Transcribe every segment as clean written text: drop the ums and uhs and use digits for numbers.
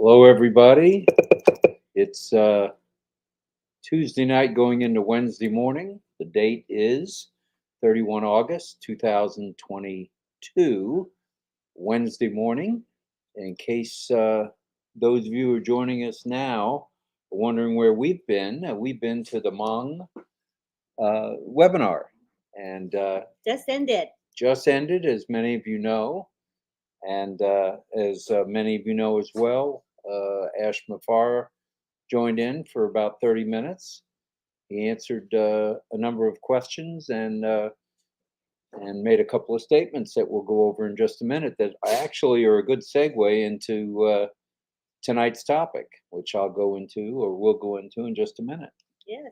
Hello, everybody. It's Tuesday night going into Wednesday morning. The date is 31 August 2022, Wednesday morning. In case those of you who are joining us now are wondering where we've been to the Hmong webinar. And Just ended. just ended, as many of you know. And as many of you know as well, Ash Mufareh joined in for about 30 minutes. He answered a number of questions and made a couple of statements that we'll go over in just a minute that actually are a good segue into tonight's topic, which I'll go into or we'll go into in just a minute. Yes.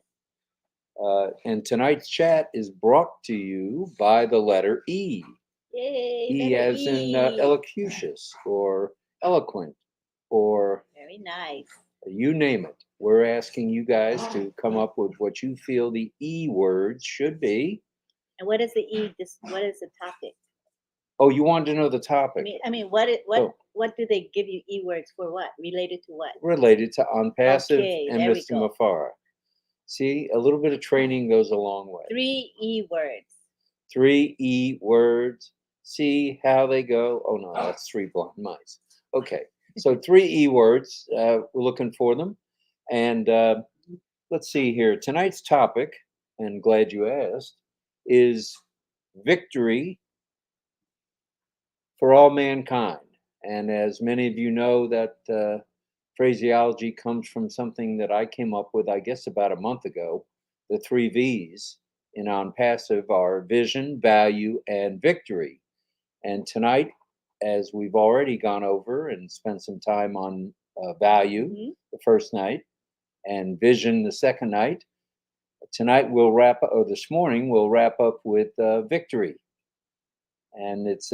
And tonight's chat is brought to you by the letter E. Yay. E letter as in E. elocucious or eloquent or Very nice. you name it. We're asking you guys to come up with what you feel the E words should be. And what is the E? What is the topic? Oh, you wanted to know the topic? What do they give you E words for? What related to what? Related to on passive and there we Mr. go. Mufareh. See, a little bit of training goes a long way. 3 E words. 3 E words. See how they go. Oh no, that's 3 blind mice. Okay, so 3 E words. We're looking for them, and let's see here. Tonight's topic, and glad you asked, is victory for all mankind. And as many of you know, that phraseology comes from something that I came up with, I guess, about a month ago. The 3 V's in On Passive are vision, value, and victory. And tonight, as we've already gone over and spent some time on value the first night and vision the second night, tonight we'll wrap up, or this morning we'll wrap up with victory. And it's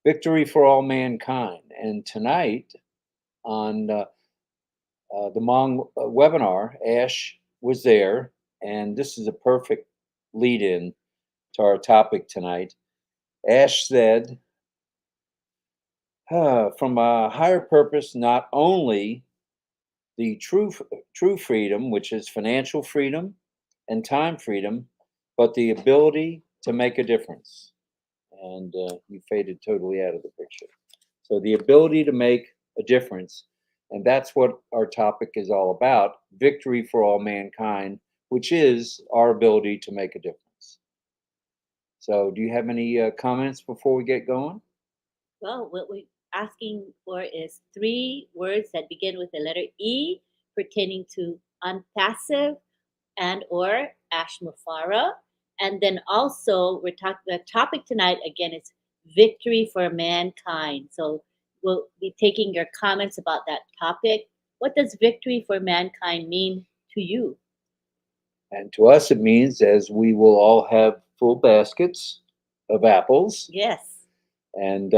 victory for all mankind. And tonight on the Hmong webinar, Ash was there, and this is a perfect lead in to our topic tonight. Ash said, from a higher purpose, not only the true freedom, which is financial freedom and time freedom, but the ability to make a difference. And you faded totally out of the picture. So the ability to make a difference, and that's what our topic is all about, victory for all mankind, which is our ability to make a difference. So do you have any comments before we get going? Well, what we're asking for is 3 words that begin with the letter E pertaining to unpassive and or Ash Mufareh. And then also we're talking, the topic tonight again is victory for mankind. So we'll be taking your comments about that topic. What does victory for mankind mean to you? And to us, it means as we will all have full baskets of apples. Yes. And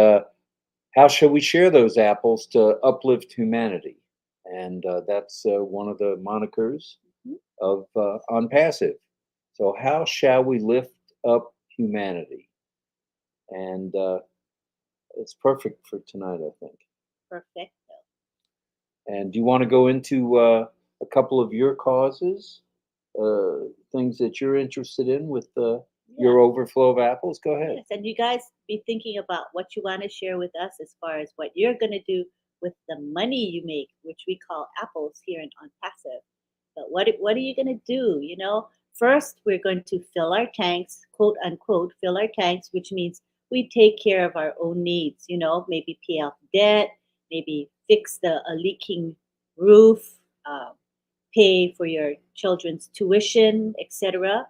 how shall we share those apples to uplift humanity? And that's one of the monikers of On Passive. So how shall we lift up humanity? And it's perfect for tonight, I think. Perfecto. And do you want to go into a couple of your causes, things that you're interested in with your overflow of apples? Go ahead. Yes, and you guys be thinking about what you want to share with us as far as what you're going to do with the money you make, which we call apples here in On Passive. But what are you going to do? You know, first we're going to fill our tanks, quote unquote, fill our tanks, which means we take care of our own needs. You know, maybe pay off debt, maybe fix a leaking roof, pay for your children's tuition, etc.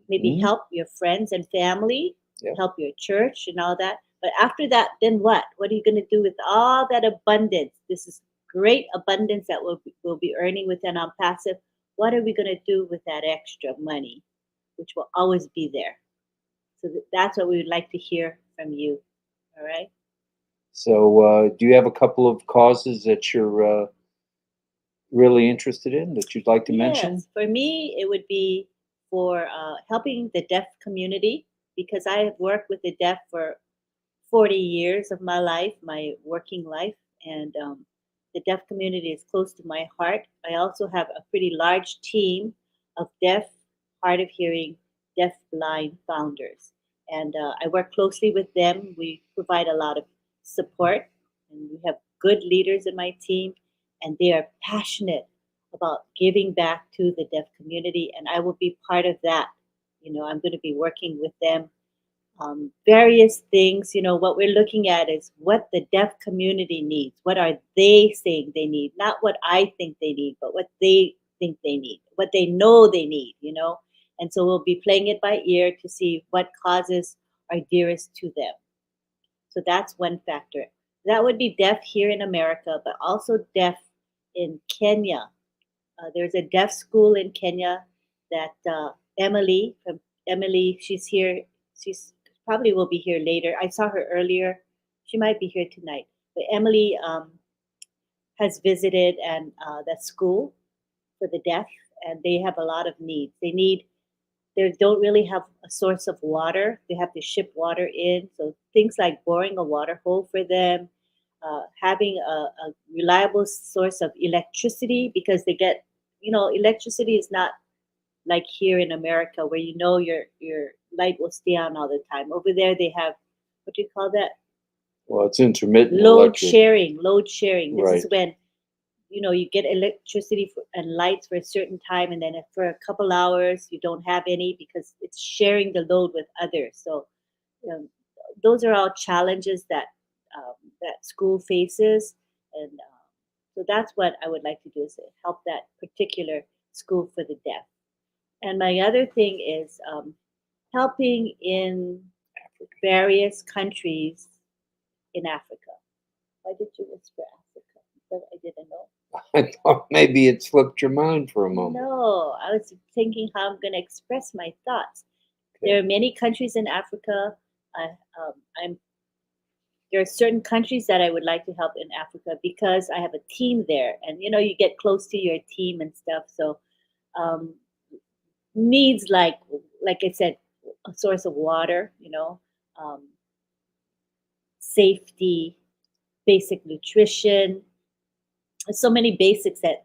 Maybe help your friends and family, help your church and all that. But after that, then what? What are you going to do with all that abundance? This is great abundance that we'll be earning within On Passive. What are we going to do with that extra money, which will always be there? So that's what we would like to hear from you. All right. So do you have a couple of causes that you're really interested in that you'd like to mention? For me, it would be for helping the deaf community, because I have worked with the deaf for 40 years of my life, my working life. and the deaf community is close to my heart. I also have a pretty large team of deaf, hard of hearing, deaf blind founders, and I work closely with them. We provide a lot of support, and we have good leaders in my team, and they are passionate about giving back to the deaf community, and I will be part of that. I'm going to be working with them, various things. What we're looking at is what the deaf community needs. What are they saying they need? Not what I think they need, but what they think they need, what they know they need. And so we'll be playing it by ear to see what causes are dearest to them. So that's one factor. That would be deaf here in America, but also deaf in Kenya. There's a deaf school in Kenya that Emily, she's here. She's probably will be here later. I saw her earlier. She might be here tonight. But Emily has visited and that school for the deaf, and they have a lot of needs. They don't really have a source of water. They have to ship water in. So things like boring a water hole for them, having a reliable source of electricity, because electricity is not like here in America where your light will stay on all the time. Over there they have, what do you call that? Well, it's intermittent Load electric. sharing. Load sharing. This is Right. when you get electricity and lights for a certain time, and then if for a couple hours you don't have any because it's sharing the load with others. So um, those are all challenges that school faces, and so that's what I would like to do, is to help that particular school for the deaf. And my other thing is helping in various countries in Africa. Why did you whisper Africa? Because I didn't know. I thought maybe it slipped your mind for a moment. No, I was thinking how I'm going to express my thoughts. Okay. There are many countries in Africa. I, I'm There are certain countries that I would like to help in Africa because I have a team there, and you get close to your team and stuff. So um, needs like I said, a source of water, um, safety, basic nutrition. So many basics that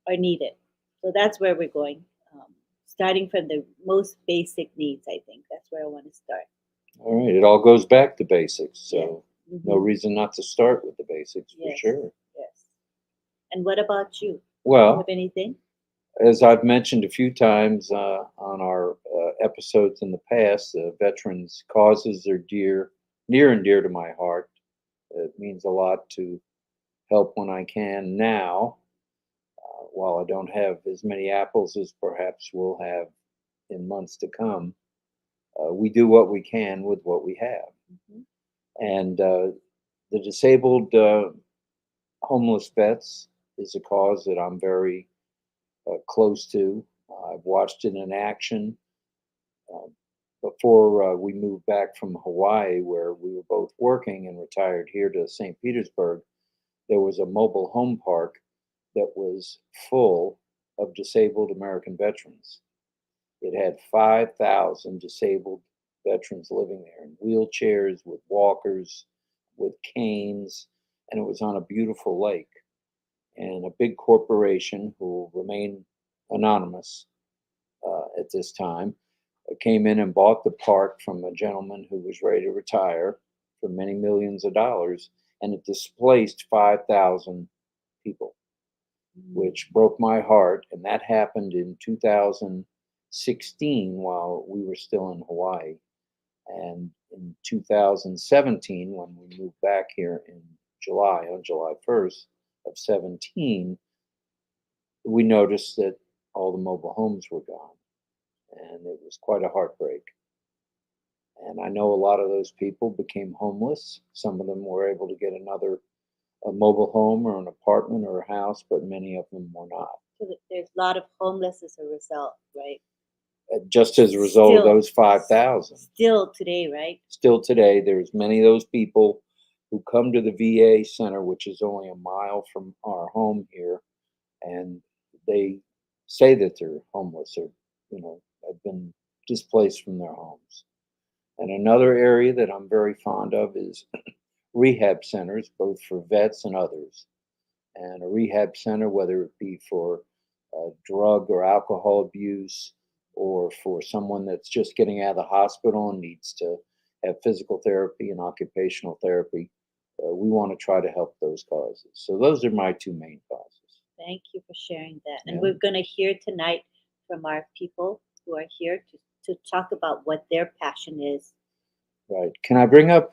are needed. So that's where we're going. Starting from the most basic needs, I think that's where I want to start. All right. It all goes back to basics. Yes. So no Mhm. reason not to start with the basics for Yes. sure. Yes. And what about you? You Well, have anything? as I've mentioned a few times on our episodes in the past, veterans' causes are near and dear to my heart. It means a lot to help when I can now, while I don't have as many apples as perhaps we'll have in months to come. We do what we can with what we have. Mhm. And the disabled homeless vets is a cause that I'm very close to. I've watched it in action uh, before we moved back from Hawaii, where we were both working and retired here to St. Petersburg. There was a mobile home park that was full of disabled American veterans. It had 5,000 disabled veterans living there in wheelchairs, with walkers, with canes, and it was on a beautiful lake. And a big corporation who will remain anonymous at this time came in and bought the park from a gentleman who was ready to retire for many millions of dollars, and it displaced 5,000 people, Mm. which broke my heart. And that happened in 2016 while we were still in Hawaii. And in 2017, when we moved back here in July, on July 1st of 17, we noticed that all the mobile homes were gone. And it was quite a heartbreak. And I know a lot of those people became homeless. Some of them were able to get a mobile home or an apartment or a house, but many of them were not. So there's a lot of homeless as a result, right? Just as a result of Still, those 5,000. still today, right? Still today, there's many of those people who come to the VA center, which is only a mile from our home here, and they say that they're homeless or, have been displaced from their homes. And another area that I'm very fond of is rehab centers, both for vets and others. And a rehab center, whether it be for drug or alcohol abuse, or for someone that's just getting out of the hospital and needs to have physical therapy and occupational therapy, we want to try to help those causes. So those are my two main causes. Thank you for sharing that. And Yeah. we're going to hear tonight from our people who are here to talk about what their passion is. Right. Can I bring up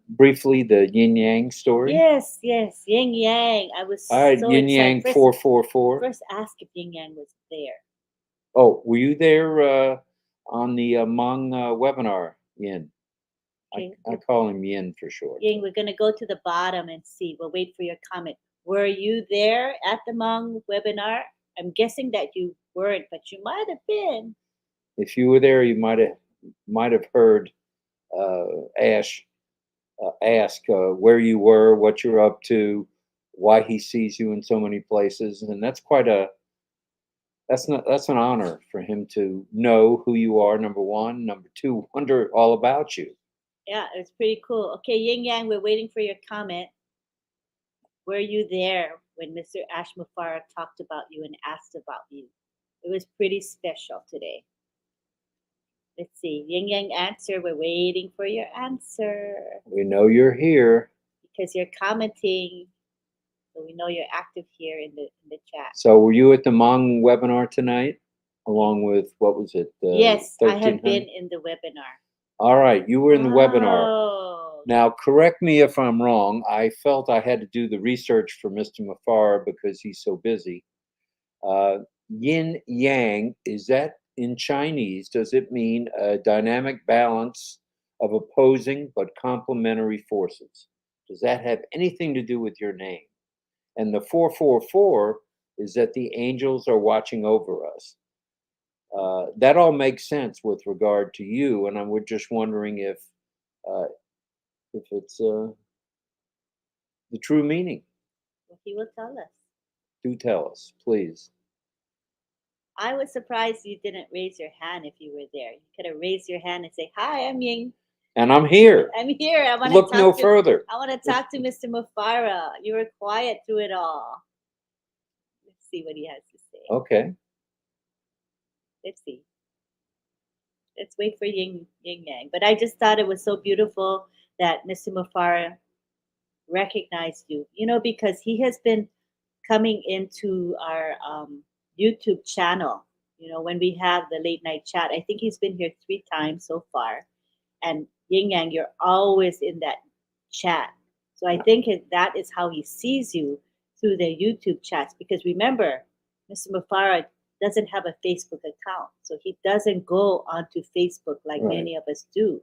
briefly the Yin Yang story? Yes, yes. Yin Yang. I was All right, so Yin excited. Yang 444. First ask if Yin Yang was there. Oh, were you there on the Hmong webinar, Yin? Okay. I call him Yin for short. Yin, we're going to go to the bottom and see. We'll wait for your comment. Were you there at the Hmong webinar? I'm guessing that you weren't, but you might have been. If you were there, you might have heard Ash ask where you were, what you're up to, why he sees you in so many places, and that's that's an honor for him to know who you are. Number one, number two, wonder all about you. Yeah, it's pretty cool. Okay, Yin Yang, we're waiting for your comment. Were you there when Mr. Ash Mufareh talked about you and asked about you? It was pretty special today. Let's see. Yin Yang answer. We're waiting for your answer We know you're here. because you're commenting. So we know you're active here in the chat. So were you at the Hmong webinar tonight, along with what was it? Yes, I have 1300? been in the webinar. All right, you were in the webinar. Oh, Now, correct me if I'm wrong. I felt I had to do the research for Mr. Mufareh because he's so busy. Yin Yang, is that in Chinese? Does it mean a dynamic balance of opposing but complementary forces? Does that have anything to do with your name? And the 444 is that the angels are watching over us. That all makes sense with regard to you, and I was just wondering uh, if it's the true meaning. well, he will tell us. Do tell us, please. I was surprised you didn't raise your hand if you were there. You could have raised your hand and say, "Hi, I'm Ying. And I'm here. I'm here. I want Look to no talk to. further. I want to talk to Mr. Mufareh. You were quiet through it all. Let's see what he has to say. Okay. Let's see. Let's wait for Yin Yang. But I just thought it was so beautiful that Mr. Mufareh recognized you. You know, because he has been coming into our YouTube channel. You know, when we have the late night chat, I think he's been here 3 times so far. And Yin Yang, you're always in that chat. So I think that is how he sees you through the YouTube chats. Because remember, Mr. Mufareh doesn't have a Facebook account. So he doesn't go onto Facebook like Right. many of us do.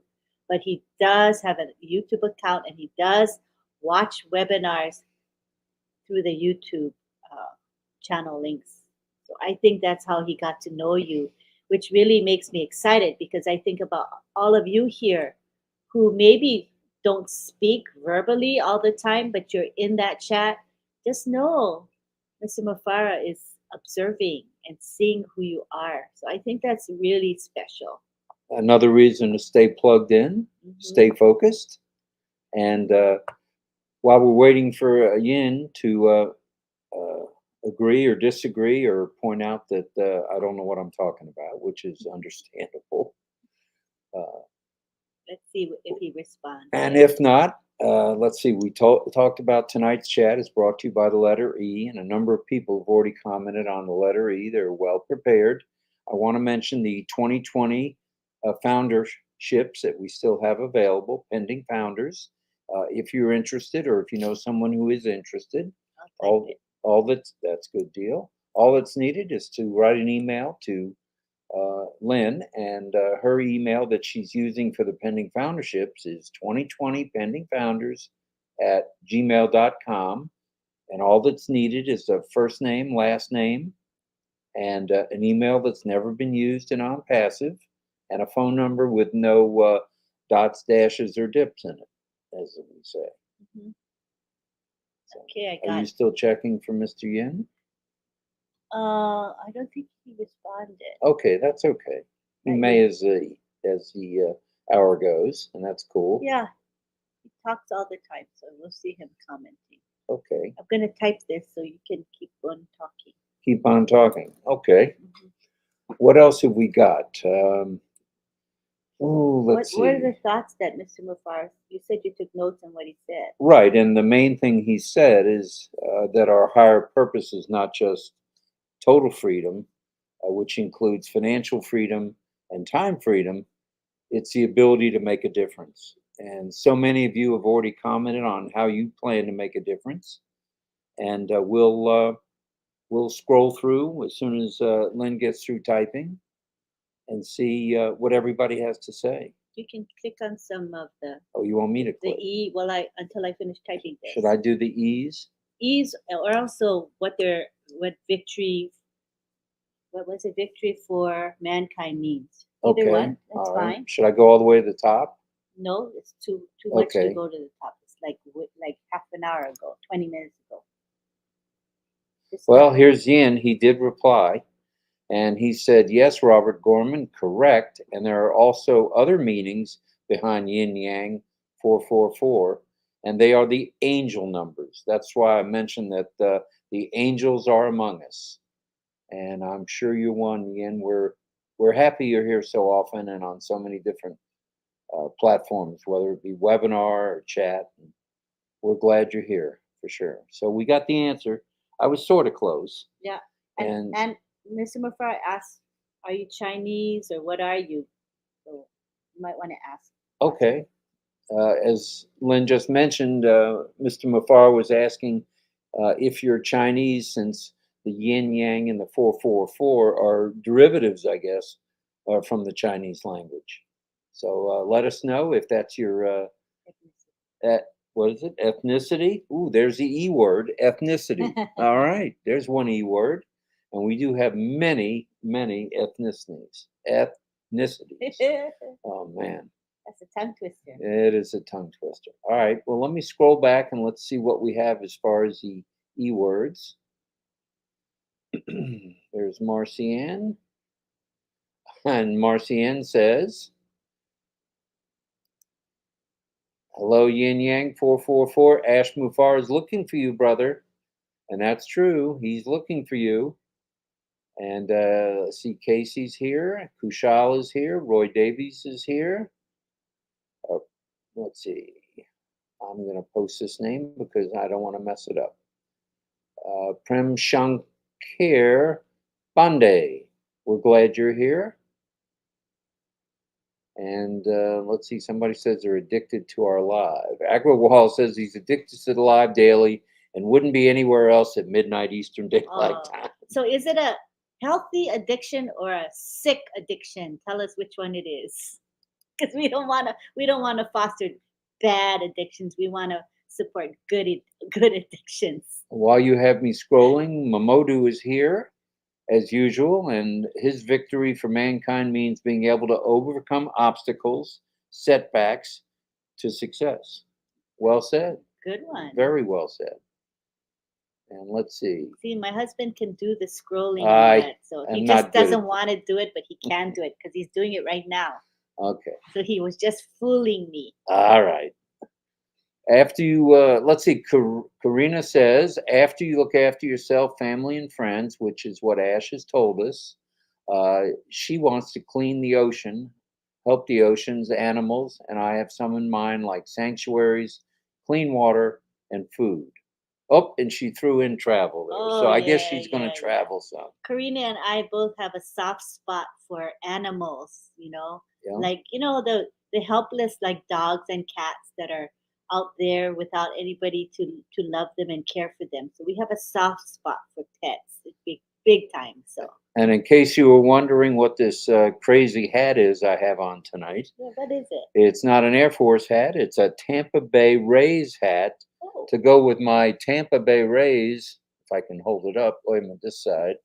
But he does have a YouTube account and he does watch webinars through the YouTube channel links. So I think that's how he got to know you, which really makes me excited because I think about all of you here who maybe don't speak verbally all the time, but you're in that chat. Just know Mr. Mufareh is observing and seeing who you are. So I think that's really special. Another reason to stay plugged in, stay focused. And while we're waiting for Yin to agree or disagree or point out that I don't know what I'm talking about, which is understandable. Let's see if he responds. And if not, let's see. We talked about tonight's chat is brought to you by the letter E, and a number of people have already commented on the letter E. They're well prepared. I want to mention the 2020 founderships that we still have available, pending founders. If you're interested, or if you know someone who is interested, all that's good deal. All that's needed is to write an email to Lynn, and her email that she's using for the pending founderships is 2020pendingfounders at gmail.com. And all that's needed is a first name, last name, and an email that's never been used and on passive, and a phone number with no dots, dashes, or dips in it, as we say. Mhm. So, Okay, I are got you it. still checking for Mr. Yin? I don't think he responded. Okay, that's okay. He Not may yet. as the hour goes, and that's cool. Yeah, he talks all the time, so we'll see him commenting. Okay. I'm gonna type this so you can keep on talking. Keep on talking. Okay. Mhm. What else have we got? What Let's What are see. the thoughts that Mr. Mufareh? You said you took notes on what he said. Right, and the main thing he said is that our higher purpose is not just total freedom, which includes financial freedom and time freedom. It's the ability to make a difference. And so many of you have already commented on how you plan to make a difference. And we'll scroll through as soon as Lynn gets through typing and see what everybody has to say. You can click on some of the Oh, you want me to the click? E while I until I finish typing this. Should I do the E's? E's or also what victory, what was it, victory for mankind means. Either Okay. one, that's All right. fine. Should I go all the way to the top? No, it's too much to Okay. go to the top. It's like half an hour ago, 20 minutes ago. Just Well, start here's Yin. He did reply. And he said, yes, Robert Gorman, correct. And there are also other meanings behind Yin Yang 444, and they are the angel numbers. That's why I mentioned that the angels are among us. And I'm sure you're one, Yin. We're happy you're here so often and on so many different platforms, whether it be webinar or chat. We're glad you're here for sure. So we got the answer. I was sort of close. Yeah. And And Mr. Mufareh asked, are you Chinese or what are you? So you might want to ask. okay. As Lynn just mentioned, Mr. Mufareh was asking if you're Chinese, since the yin yang and the 444 are derivatives, I guess, from the Chinese language. So let us know if that's your, et- what is it, ethnicity? Ooh, there's the E word, ethnicity. All right, there's one E word. And we do have many, many ethnicities. Ethnicities. Oh, man. That's a tongue twister. It is a tongue twister. All right. Well, let me scroll back and let's see what we have as far as the E words. There's Marcianne. And Marcianne says, hello, Yin Yang 444. Ash Mufareh is looking for you, brother. And that's true. He's looking for you. And let's see, Casey's here. Kushal is here. Roy Davies is here. Let's see. I'm going to post this name because I don't want to mess it up. Prem Shankar Pandey. We're glad you're here. And let's see, somebody says they're addicted to our live. Agrawal says he's addicted to the live daily and wouldn't be anywhere else at midnight Eastern Daylight Time. So is it a healthy addiction or a sick addiction? Tell us which one it is. Because we don't want to foster bad addictions. We want to support good addictions. While you have me scrolling, Mamodu is here as usual, and his victory for mankind means being able to overcome obstacles, setbacks to success. Well said. Good one. Very well said. And let's see. See, my husband can do the scrolling and all that, so he just doesn't want to do it, but he can do it because he's doing it right now. Okay. So he was just fooling me. All right. After you, let's see, Karina says, after you look after yourself, family, and friends, which is what Ash has told us, she wants to clean the ocean, help the oceans, animals, and I have some in mind like sanctuaries, clean water, and food. Oh, and she threw in travel there. So I guess she's going to travel some. Karina and I both have a soft spot for animals, Yeah. like, the helpless, like dogs and cats that are out there without anybody to love them and care for them. So we have a soft spot for pets, big time. So. And in case you were wondering what this crazy hat is I have on tonight. Yeah, what is it? It's not an Air Force hat. It's a Tampa Bay Rays hat to go with my Tampa Bay Rays. If I can hold it up. Wait a minute, this side.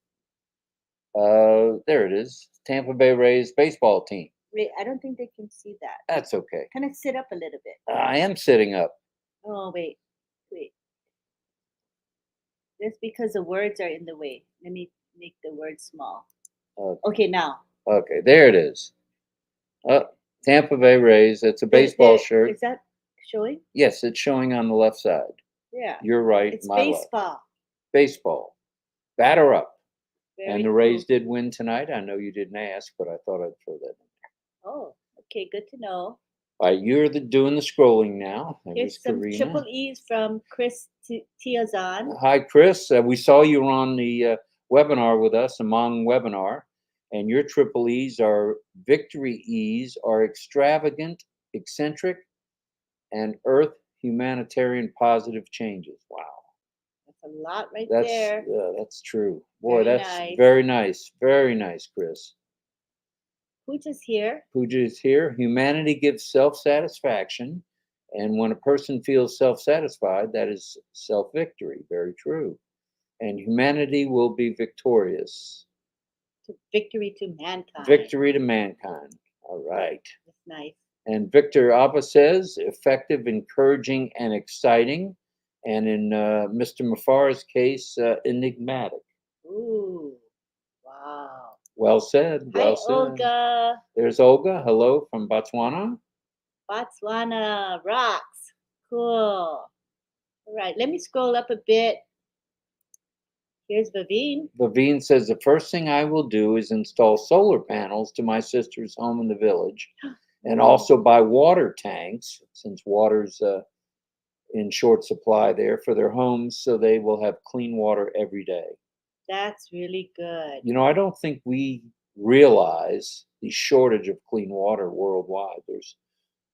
There it is. Tampa Bay Rays baseball team. Wait, I don't think they can see that. That's okay. Kind of sit up a little bit. I am sitting up. Oh, wait. That's because the words are in the way. Let me make the words small. Okay, now. Okay, there it is. Tampa Bay Rays. It's a baseball shirt. Is that showing? Yes, it's showing on the left side. Yeah. You're right, It's my left. baseball. Baseball. Batter up. And Very the cool. Rays did win tonight. I know you didn't ask, but I thought I'd throw that in. Oh, okay, good to know. All right, you're doing the scrolling now. There's Here's some Karina. triple E's from Chris Tiazan. Hi, Chris. We saw you were on the webinar with us, Among webinar, and your triple E's are victory E's are extravagant, eccentric, and earth humanitarian positive changes. Wow. That's a lot right That's there. that's true. Boy, Very that's nice. very nice. Very nice, Chris. Pooja's here. Pooja is here. Humanity gives self-satisfaction, and when a person feels self-satisfied, that is self-victory. Very true. And humanity will be victorious. Victory to mankind. Victory to mankind. All right. That's nice. And Victor Abba says effective, encouraging, and exciting. And in Mr. Mufareh's case, enigmatic. Ooh, wow. Well said. Well Hi, said. Olga. There's Olga. Hello from Botswana. Botswana rocks. Cool. All right, let me scroll up a bit. Here's Vaveen. Vaveen says the first thing I will do is install solar panels to my sister's home in the village, and also buy water tanks since water's in short supply there for their homes, so they will have clean water every day. That's really good. You know, I don't think we realize the shortage of clean water worldwide. There's,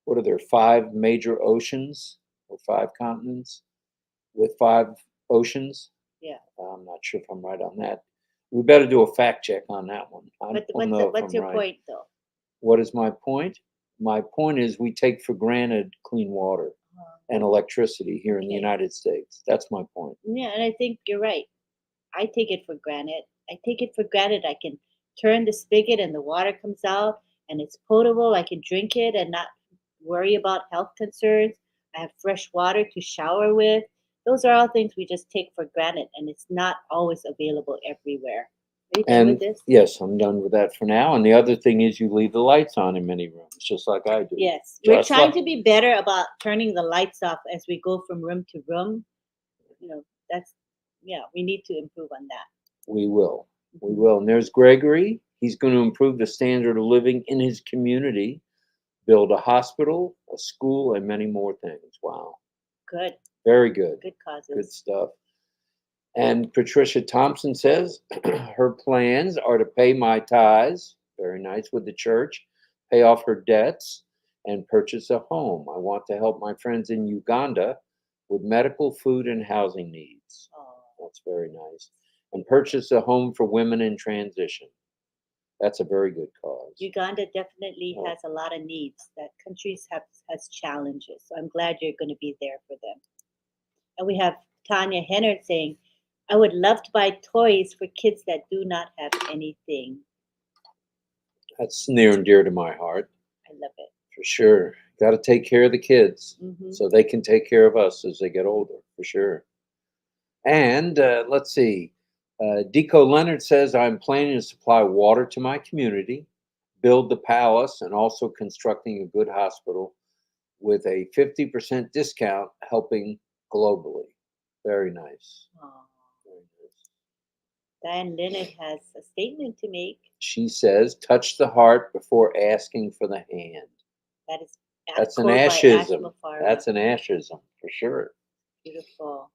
what are there, 5 major oceans or 5 continents with 5 oceans? Yeah. I'm not sure if I'm right on that. We better do a fact check on that one. I But don't know if what's I'm your right. point, though? What is my point? My point is we take for granted clean water and electricity here in the Okay. United States. That's my point. Yeah, and I think you're right. I take it for granted. I take it for granted. I can turn the spigot and the water comes out and it's potable. I can drink it and not worry about health concerns. I have fresh water to shower with. Those are all things we just take for granted, and it's not always available everywhere. Are you done with And this? yes, I'm done with that for now. And the other thing is you leave the lights on in many rooms, just like I do. Yes. We're Just trying like- to be better about turning the lights off as we go from room to room. You know, we need to improve on that. We will. We will. And there's Gregory. He's going to improve the standard of living in his community, build a hospital, a school, and many more things. Wow. Good. Very good. Good causes. Good stuff. And Patricia Thompson says her plans are to pay my tithes, very nice, with the church, pay off her debts, and purchase a home. I want to help my friends in Uganda with medical, food, and housing needs. Oh, That's very nice. And purchase a home for women in transition. That's a very good cause. Uganda definitely Oh. has a lot of needs that countries has challenges. So I'm glad you're going to be there for them. And we have Tanya Hennard saying, I would love to buy toys for kids that do not have anything. That's near and dear to my heart, I love it. for sure. Got to take care of the kids Mhm. so they can take care of us as they get older, for sure. And let's see. Deco Leonard says, I'm planning to supply water to my community, build the palace, and also constructing a good hospital with a 50% discount, helping globally. Very nice. Aw. Very nice. Diane Leonard has a statement to make. She says, touch the heart before asking for the hand. That is That's an quote by ashism. Mufareh. That's an ashism, for sure. Beautiful.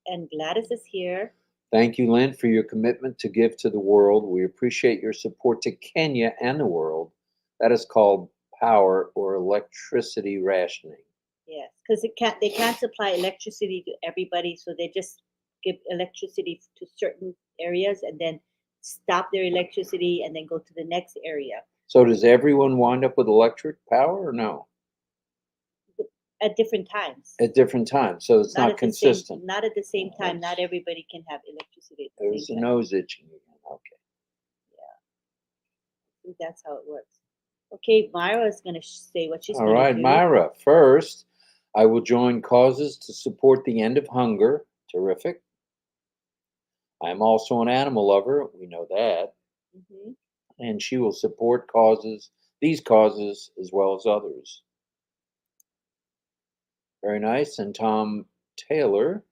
And Gladys is here. Thank you, Lynn, for your commitment to give to the world. We appreciate your support to Kenya and the world. That is called power or electricity rationing. Yes, because they can't supply electricity to everybody, so they just give electricity to certain areas and then stop their electricity and then go to the next area So does everyone wind up with electric power or no? at different times. At different times, so it's not at the consistent. not at the same Oh, time. Not that's- everybody can have electricity at the There's the same time. nose itching again. Okay. I think that's how it works. Okay, Myra is going to say what she's All going right, to do. Myra. First, I will join causes to support the end of hunger. Terrific. I am also an animal lover. We know that. Mhm. And she will support these causes, as well as others. Very nice. And Tom Taylor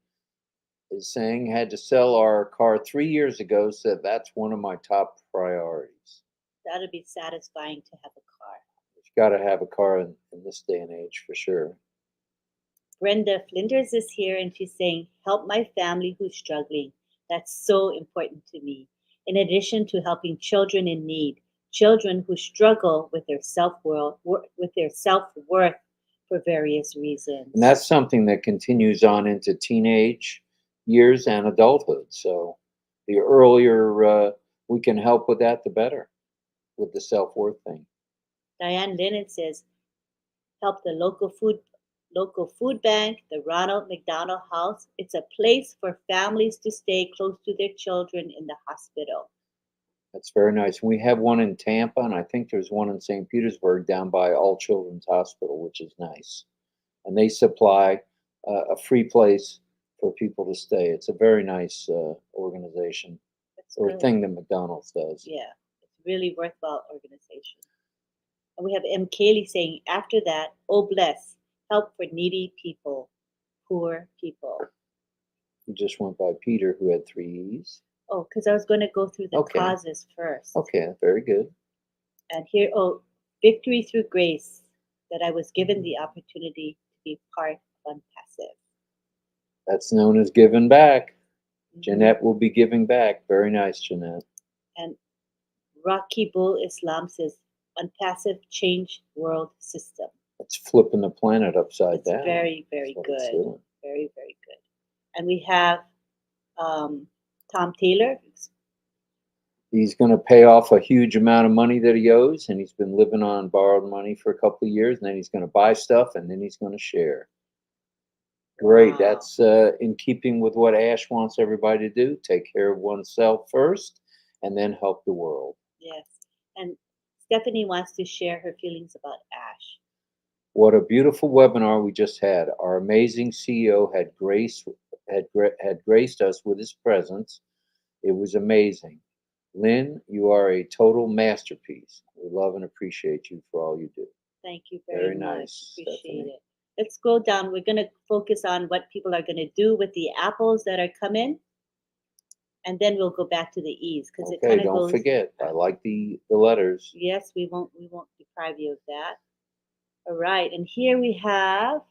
is saying had to sell our car 3 years ago. Said that's one of my top priorities. That'll be satisfying to have a car. You've got to have a car in this day and age for sure. Brenda Flinders is here and she's saying, help my family who's struggling. That's so important to me. In addition to helping children in need, children who struggle with their self-worth, for various reasons. And that's something that continues on into teenage years and adulthood. So the earlier we can help with that, the better, with the self-worth thing. Diane Lennon says, help the local food bank, the Ronald McDonald House. It's a place for families to stay close to their children in the hospital. That's very nice. We have one in Tampa, and I think there's one in St. Petersburg down by All Children's Hospital, which is nice. And they supply a free place for people to stay. It's a very nice organization or good. thing that McDonald's does. Yeah, it's really worthwhile organization. And we have M. Kaylee saying, after that, oh bless, help for needy people, poor people. We just went by Peter, who had 3 E's. Oh, because I was going to go through the causes first. Okay, very good. And here, victory through grace, that I was given the opportunity to be part of Unpassive. That's known as giving back. Mm-hmm. Jeanette will be giving back. Very nice, Jeanette. And Rocky Bull Islam says, Unpassive change world system. It's flipping the planet upside down. Very, very good. Very, very good. And we have Tom Taylor. He's going to pay off a huge amount of money that he owes, and he's been living on borrowed money for a couple of years, and then he's going to buy stuff, and then he's going to share. Great. Wow. That's in keeping with what Ash wants everybody to do. Take care of oneself first, and then help the world. Yes. And Stephanie wants to share her feelings about Ash. What a beautiful webinar we just had. Our amazing CEO had graced us with his presence. It was amazing. Lynn, you are a total masterpiece. We love and appreciate you for all you do. Thank you very much. Nice. Appreciate Stephanie. it. Let's go down. We're going to focus on what people are going to do with the apples that are coming, and then we'll go back to the E's because it kind of goes. Don't forget. I like the letters. Yes, we won't deprive you of that. All right, and here we have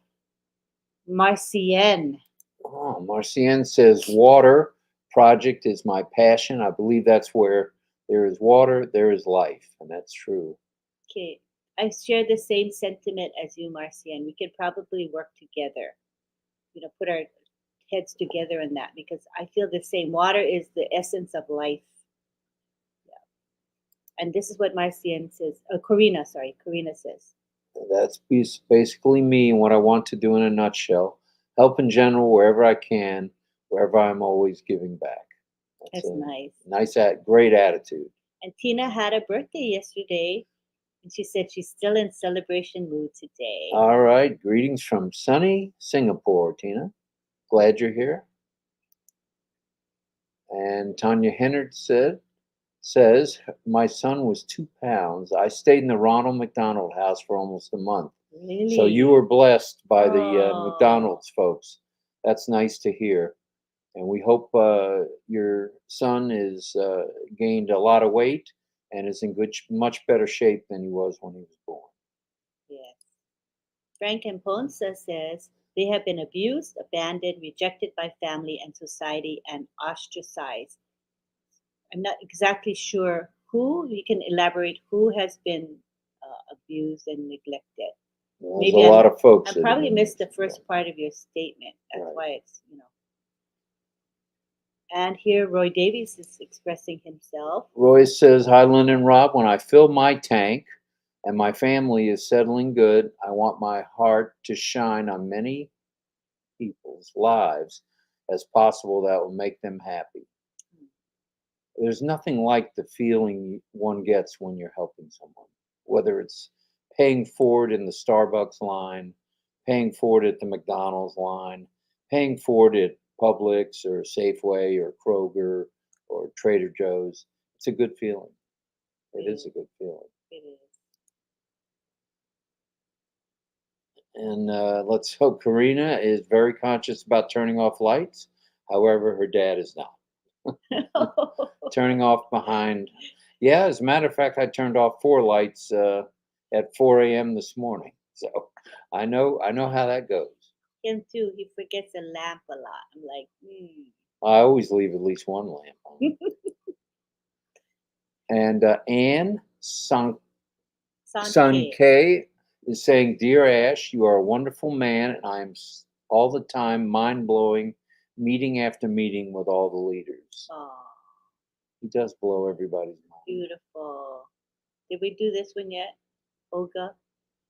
Marcienne. Oh, Marcienne says, water project is my passion. I believe that's where there is water, there is life, and that's true. Okay, I share the same sentiment as you, Marcienne. We could probably work together, put our heads together in that because I feel the same. Water is the essence of life. Yeah. And this is what Marcienne says. Corina says. That's basically me and what I want to do in a nutshell. Help in general wherever I can, wherever I'm always giving back. That's nice. Great attitude. And Tina had a birthday yesterday, and she said she's still in celebration mood today. All right. Greetings from sunny Singapore, Tina. Glad you're here. And Tanya Hennard says, my son was 2 pounds. I stayed in the Ronald McDonald House for almost a month. Really? So you were blessed by the McDonald's folks. That's nice to hear. And we hope your son is gained a lot of weight and is in much better shape than he was when he was born. Yes. Frank and Ponce says, they have been abused, abandoned, rejected by family and society, and ostracized. I'm not exactly sure who. You can elaborate who has been abused and neglected. Well, there's a lot of folks. I probably missed the first part of your statement. That's why it's, And here Roy Davies is expressing himself. Roy says, hi, Lynn and Rob. When I fill my tank and my family is settling good, I want my heart to shine on many people's lives as possible that will make them happy. There's nothing like the feeling one gets when you're helping someone, whether it's paying forward in the Starbucks line, paying forward at the McDonald's line, paying forward at Publix or Safeway or Kroger or Trader Joe's. It's a good feeling. It is a good feeling. It is. And let's hope Karina is very conscious about turning off lights. However, her dad is not. Turning off behind. Yeah, as a matter of fact, I turned off 4 lights at 4 a.m. this morning. So I know how that goes. Him too. He forgets a lamp a lot. I'm like, hmm. I always leave at least one lamp on. And Anne Sound Son K. K is saying, "Dear Ash, you are a wonderful man, and I am all the time mind blowing, meeting after meeting with all the leaders." Oh, He does blow everybody's mind. beautiful. Did we do this one yet? Olga?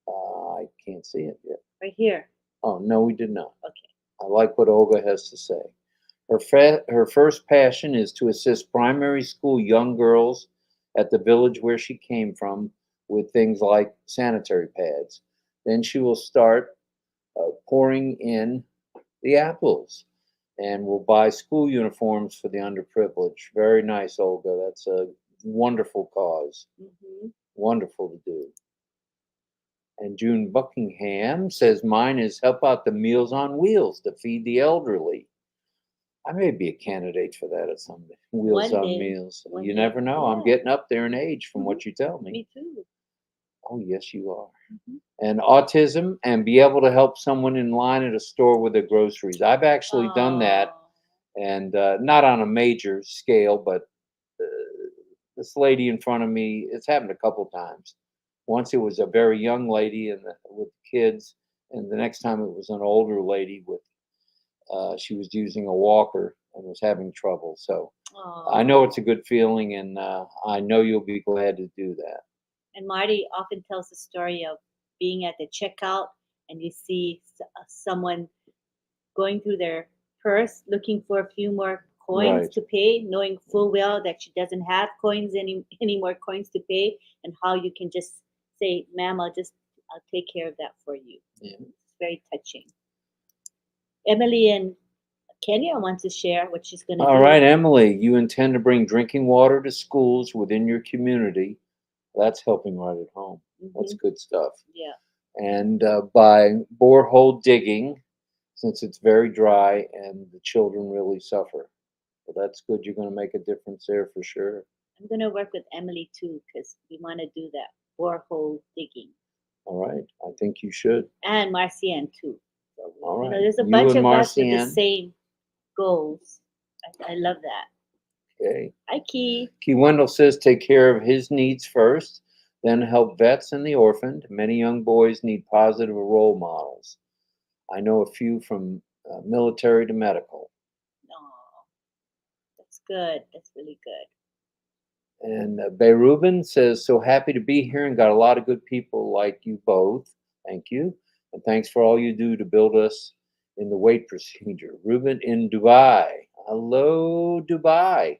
I can't see it yet. Right here. Oh no, we did not. Okay. I like what Olga has to say. Her first passion is to assist primary school young girls at the village where she came from with things like sanitary pads. Then she will start pouring in the apples and will buy school uniforms for the underprivileged. Very nice, Olga. That's a wonderful cause. Hmm. Wonderful to do. And June Buckingham says, "Mine is help out the Meals on Wheels to feed the elderly." I may be a candidate for that at some Wheels One on day. Meals. One You day. never know. I'm Yeah. getting up there in age from Hmm. what you tell me. Me too. Oh, yes, you are. Hmm. And autism and be able to help someone in line at a store with their groceries. I've actually done that, Oh. and not on a major scale, but uh, this lady in front of me, it's happened a couple times. Once it was a very young lady with kids, and the next time it was an older lady with she was using a walker and was having trouble. So I know it's a Oh. good feeling, and I know you'll be glad to do that. And Marty often tells the story of being at the checkout and you see someone going through their purse looking for a few more coins Right. to pay, knowing full well that she doesn't have coins any more coins to pay, and how you can just say, "Ma'am, I'll take care of that for you." Yeah. It's very touching. Emily in Kenya wants to share what she's going to All do. right, Emily, you intend to bring drinking water to schools within your community. That's helping right at home. That's Hmm. good stuff. Yeah. And by borehole digging, since it's very dry and the children really suffer. So that's good. You're going to make a difference there for sure. I'm going to work with Emily too because we want to do that borehole digging. All right. I think you should. And Marcian too. So, All right. there's a You bunch and of us with the Marcian. same goals. I love that. Okay. Hi, Key. Key Wendell says take care of his needs first, then help vets and the orphaned. Many young boys need positive role models. I know a few from military to medical. Oh, that's good. That's really good. And Beirubin says, so happy to be here and got a lot of good people like you both. Thank you. And thanks for all you do to build us in the weight procedure. Ruben in Dubai. Hello, Dubai.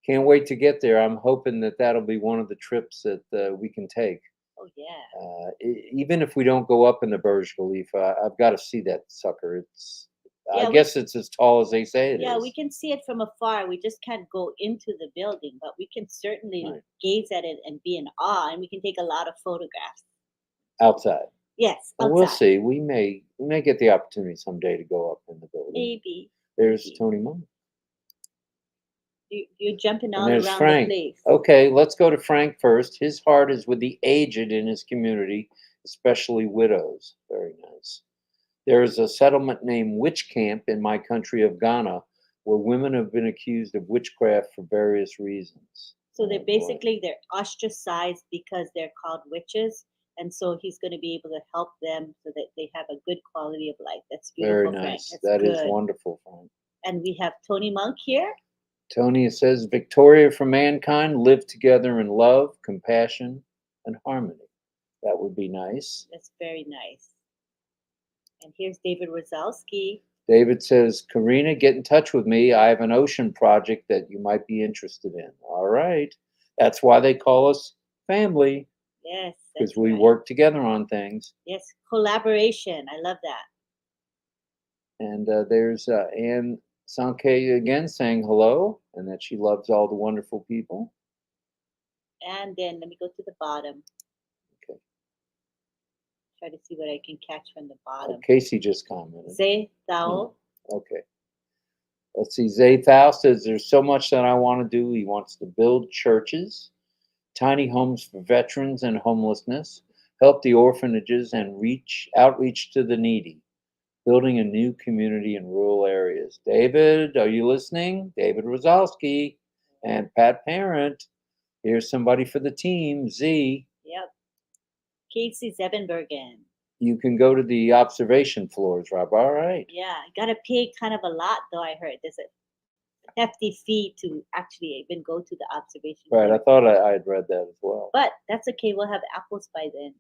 Can't wait to get there. I'm hoping that that'll be one of the trips that we can take. Oh, yeah. Even if we don't go up in the Burj Khalifa, I've got to see that sucker. I Yeah, guess it's as tall as they say it we is. can see it from afar. We just can't go into the building, but we can certainly Right. gaze at it and be in awe, and we can take a lot of photographs. Outside. Yes, Well, we'll outside. see. We may get the opportunity someday to go up in the building. Maybe. There's Maybe. Tony Monk. You're jumping And all there's around the Frank. place. Okay, let's go to Frank first. His heart is with the aged in his community, especially widows. Very nice. There is a settlement named Witch Camp in my country of Ghana where women have been accused of witchcraft for various reasons. So Oh, they're boy. they're ostracized because they're called witches, and so he's going to be able to help them so that they have a good quality of life. That's Very beautiful, Frank. nice. That's That is good. wonderful, Frank. And we have Tony Monk here. Tony says, Victoria for mankind live together in love, compassion, and harmony. That would be nice. That's very nice. And here's David Rozalski. David says, Karina, get in touch with me. I have an ocean project that you might be interested in. All right. That's why they call us family, Yes, because that's we right. work together on things. Yes, collaboration. I love that. And there's Anne Sankey again saying hello and that she loves all the wonderful people. And then let me go to the bottom. Okay. try to see what I can catch from the bottom. Casey just commented. Zay Thao. Okay. Let's see. Zathal says there's so much that I want to do. He wants to build churches, tiny homes for veterans and homelessness, help the orphanages, and outreach to the needy, building a new community in rural areas. David, are you listening? David Rozalski and Pat Parent. Here's somebody for the team, Z. Yep. Casey Zevenbergen. You can go to the observation floors, Rob. All right. Yeah, gotta pay kind of a lot though. I heard there's a hefty fee to actually even go to the observation. Right. floor. I thought I had read that as well. But that's okay. We'll have apples by then,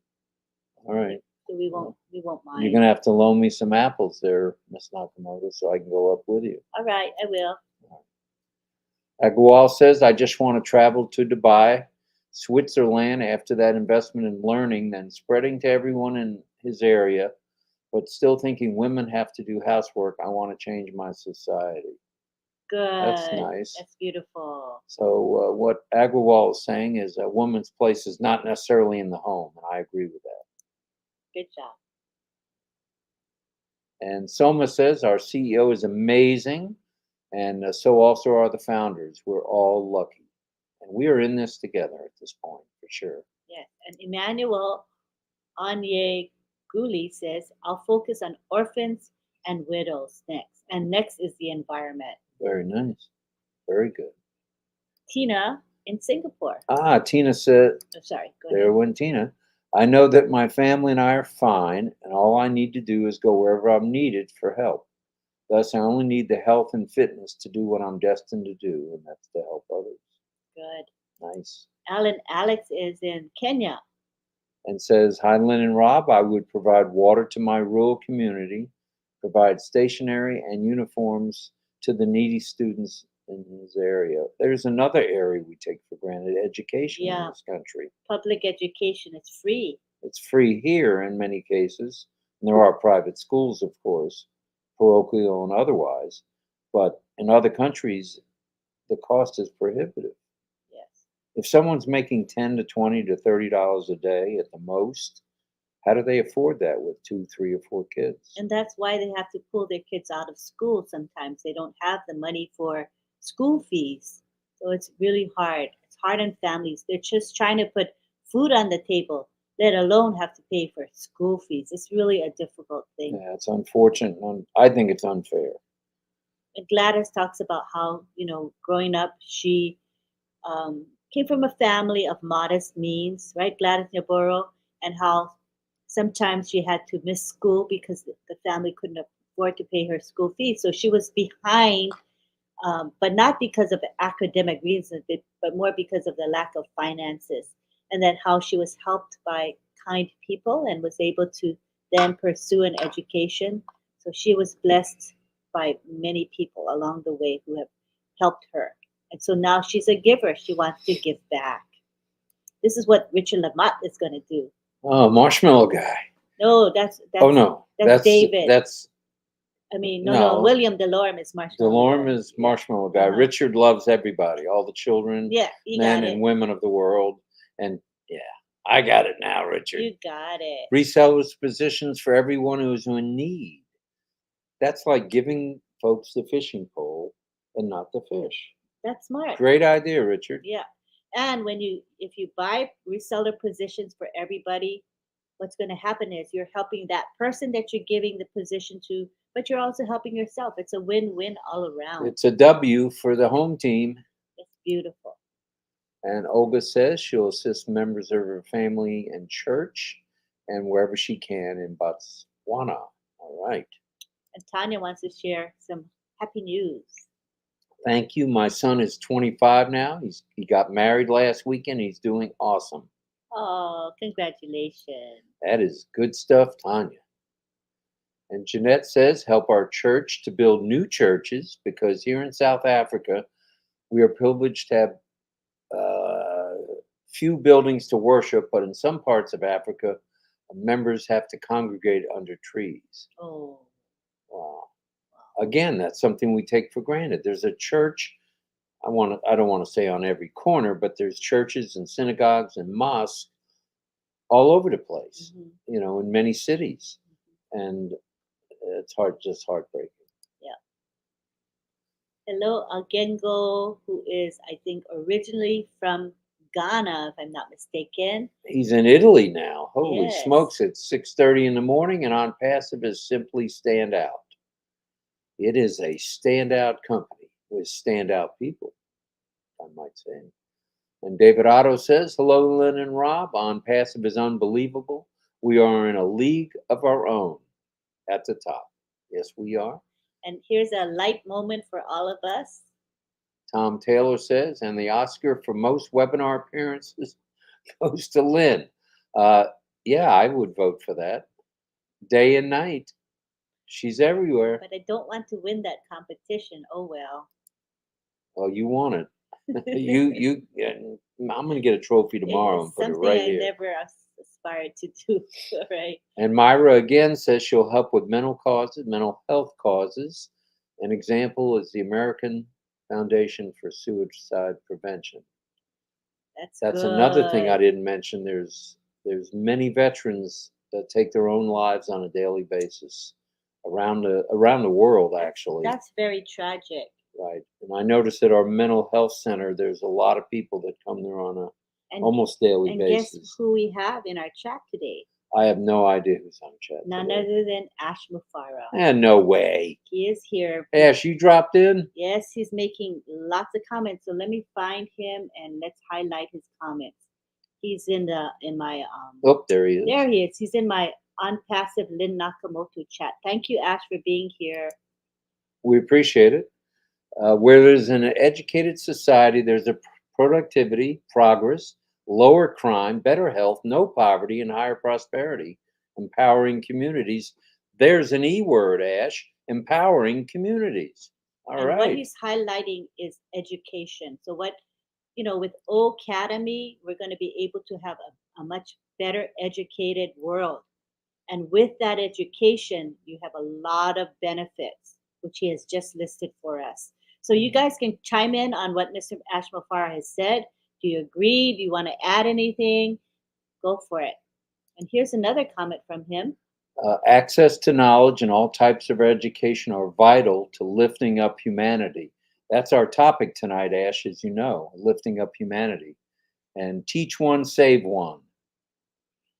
All right. so we won't mind. You're gonna have to loan me some apples there, Miss Nakamoto, so I can go up with you. All right, I will. Agual says, I just want to travel to Dubai, Switzerland after that investment in learning, then spreading to everyone in his area, but still thinking women have to do housework. I want to change my society. Good. That's nice. That's beautiful. So what Agual is saying is a woman's place is not necessarily in the home, and I agree with that. Good job. And Soma says, our CEO is amazing, and so also are the founders. We're all lucky. And we are in this together at this point, for sure. Yes. And Emmanuel Anye Guli says, I'll focus on orphans and widows next. And next is the environment. Very nice. Very good. Tina in Singapore. Tina said, Oh, sorry. Go there ahead. went Tina. I know that my family and I are fine, and all I need to do is go wherever I'm needed for help. Thus, I only need the health and fitness to do what I'm destined to do, and that's to help others. Good. Nice. Alan Alex is in Kenya. And says, hi, Lynn and Rob. I would provide water to my rural community, provide stationery and uniforms to the needy students in his area. There's another area we take for granted, education in this country. Public education is free. It's free here in many cases. And there are private schools, of course, parochial and otherwise. But in other countries, the cost is prohibitive. Yes. If someone's making $10 to $20 to $30 a day at the most, how do they afford that with 2, 3, or 4 kids? And that's why they have to pull their kids out of school sometimes. They don't have the money for school fees. So it's really hard. It's hard on families. They're just trying to put food on the table, let alone have to pay for school fees. It's really a difficult thing. Yeah, it's unfortunate. I think it's unfair. And Gladys talks about how, growing up, she came from a family of modest means, right, Gladys Nyaboro, and how sometimes she had to miss school because the family couldn't afford to pay her school fees. So she was behind, but not because of academic reasons, but more because of the lack of finances. And then how she was helped by kind people and was able to then pursue an education. So she was blessed by many people along the way who have helped her. And so now she's a giver. She wants to give back. This is what Richard Lamott is going to do. Oh, Marshmallow Guy. No, that's no. That's David. No. William Delorme is Marshmallow Delorme Guy. is Marshmallow Guy. Richard loves everybody, all the children, men and women of the world. And yeah, I got it now, Richard. You got it. Resellers positions for everyone who's in need. That's like giving folks the fishing pole and not the fish. That's smart. Great idea, Richard. Yeah. And if you buy reseller positions for everybody, what's going to happen is you're helping that person that you're giving the position to, but you're also helping yourself. It's a win-win all around. It's a W for the home team. It's beautiful. And Olga says she'll assist members of her family and church and wherever she can in Botswana. All right. And Tanya wants to share some happy news. Thank you. My son is 25 now. He got married last weekend. He's doing awesome. Oh, congratulations. That is good stuff, Tanya. And Jeanette says, help our church to build new churches because here in South Africa, we are privileged to have few buildings to worship, but in some parts of Africa, members have to congregate under trees. Oh. Wow. Again, that's something we take for granted. There's a church, I don't want to say on every corner, but there's churches and synagogues and mosques all over the place, Mhm. in many cities. And it's just heartbreaking. Yeah. Hello, Agengo, who is, I think, originally from Ghana, if I'm not mistaken. He's in Italy now. Holy Yes. smokes, it's 6:30 in the morning, and On Passive is simply stand out. It is a standout company with standout people, I might say. And David Otto says, hello, Lynn and Rob. On Passive is unbelievable. We are in a league of our own at the top. Yes, we are. And here's a light moment for all of us. Tom Taylor says, and the Oscar for most webinar appearances goes to Lynn. Yeah, I would vote for that. Day and night. She's everywhere. But I don't want to win that competition. Oh well. Well, you want it. I'm going to get a trophy tomorrow and put it Something right I here. never aspired to do. All right. And Myra again says she'll help with mental health causes. An example is the American Foundation for Suicide Prevention. That's another thing I good. didn't mention. There's many veterans that take their own lives on a daily basis around the world, actually. That's very tragic. Right. And I noticed at our mental health center, there's a lot of people that come there on a And almost daily and basis. guess who we have in our chat today? I have no idea who's on chat None today. other than Ash Mufareh. And no way. He is here. Ash, you dropped in? Yes, he's making lots of comments. So let me find him and let's highlight his comments. He's in my Oh, there he is. There he is. He's in my unpassive Lynn Nakamoto chat. Thank you, Ash, for being here. We appreciate it. Where there's an educated society, there's a productivity, progress, lower crime, better health, no poverty, and higher prosperity. Empowering communities. There's an E word, Ash. Empowering communities. All right. What he's highlighting is education. So with O Academy, we're going to be able to have a much better educated world. And with that education, you have a lot of benefits, which he has just listed for us. So you guys can chime in on what Mr. Ash Mufareh has said. Do you agree? Do you want to add anything? Go for it. And here's another comment from him. Access to knowledge and all types of education are vital to lifting up humanity. That's our topic tonight, Ash, as you know, lifting up humanity. And teach one, save one.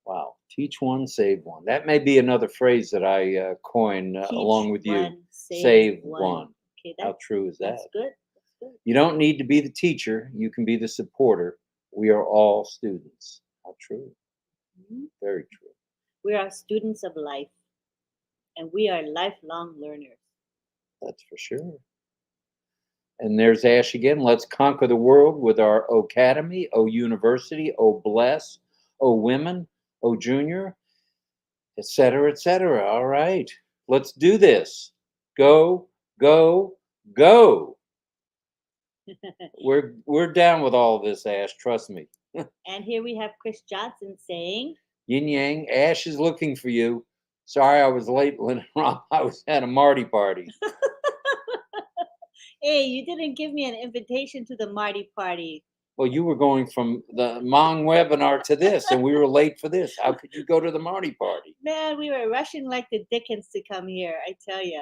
Wow, teach one, save one. That may be another phrase that I coin along with you. Save one. Okay, how true is that? That's good. That's good. You don't need to be the teacher. You can be the supporter. We are all students. How true. Mhm. Very true. We are students of life, and we are lifelong learners. That's for sure. And there's Ash again. Let's conquer the world with our Academy, O University, O Bless, O Women, O Junior, etc., etc. All right. Let's do this. Go, go, go. We're down with all of this, Ash. Trust me. And here we have Chris Johnson saying, Yin Yang, Ash is looking for you. Sorry I was late, Lynn. I was at a Marty party. hey, you didn't give me an invitation to the Marty party. Well, you were going from the Hmong webinar to this, and we were late for this. How could you go to the Marty party? Man, we were rushing like the Dickens to come here. I tell you.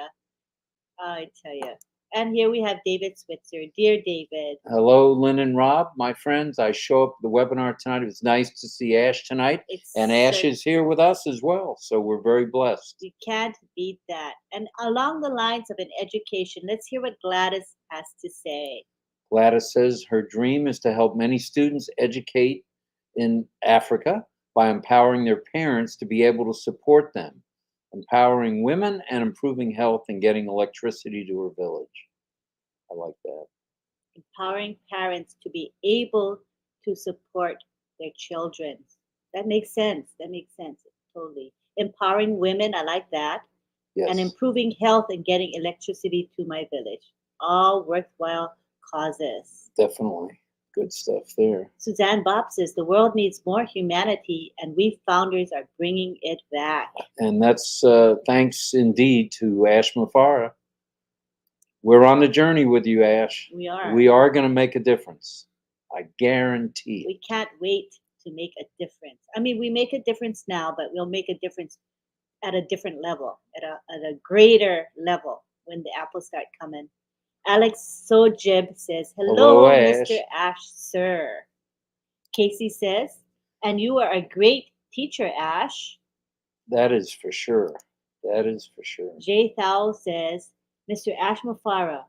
And here we have David Switzer. Dear David. Hello, Lynn and Rob, my friends. I show up at the webinar tonight. It was nice to see Ash tonight. And Ash is here with us as well. So we're very blessed. You can't beat that. And along the lines of an education, let's hear what Gladys has to say. Gladys says her dream is to help many students educate in Africa by empowering their parents to be able to support them, empowering women, and improving health and getting electricity to her village. I like that. Empowering parents to be able to support their children. That makes sense. Totally. Empowering women, I like that. Yes. And improving health and getting electricity to my village. All worthwhile causes. Definitely. Good stuff there. Suzanne Bob says the world needs more humanity, and we founders are bringing it back. And that's thanks indeed to Ash Mufareh. We're on the journey with you, Ash. We are. We are going to make a difference. I guarantee it. We can't wait to make a difference. I mean, we make a difference now, but we'll make a difference at a different level, at a greater level when the apples start coming. Alex Sojib says, Hello, "Hello, Mr. Ash. Ash, sir." Casey says, "And you are a great teacher, Ash." That is for sure. That is for sure. Jay Thao says, "Mr. Ash Mufareh,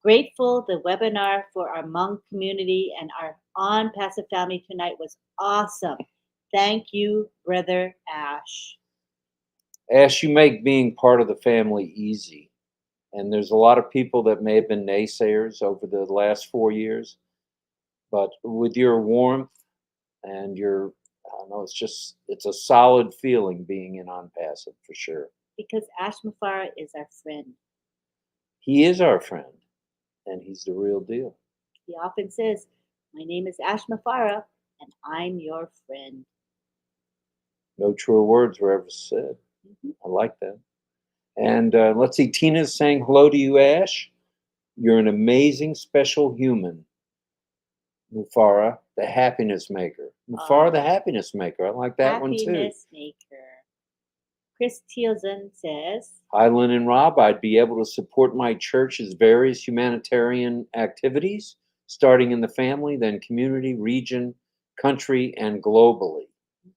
grateful the webinar for our Hmong community and our On Passive family tonight was awesome. Thank you, Brother Ash." Ash, you make being part of the family easy. And there's a lot of people that may have been naysayers over the last 4 years, but with your warmth and your, I don't know, it's a solid feeling being in On Passive for sure. Because Ash Mufareh is our friend. He is our friend, and he's the real deal. He often says, "My name is Ash Mufareh, and I'm your friend." No truer words were ever said. Mhm. I like that. And let's see, Tina's saying hello to you, Ash. You're an amazing, special human. Mufareh, the happiness maker. Mufareh, the happiness maker. I like that one too. Happiness maker. Chris Thielsen says, Hi, Lynn and Rob. I'd be able to support my church's various humanitarian activities, starting in the family, then community, region, country, and globally.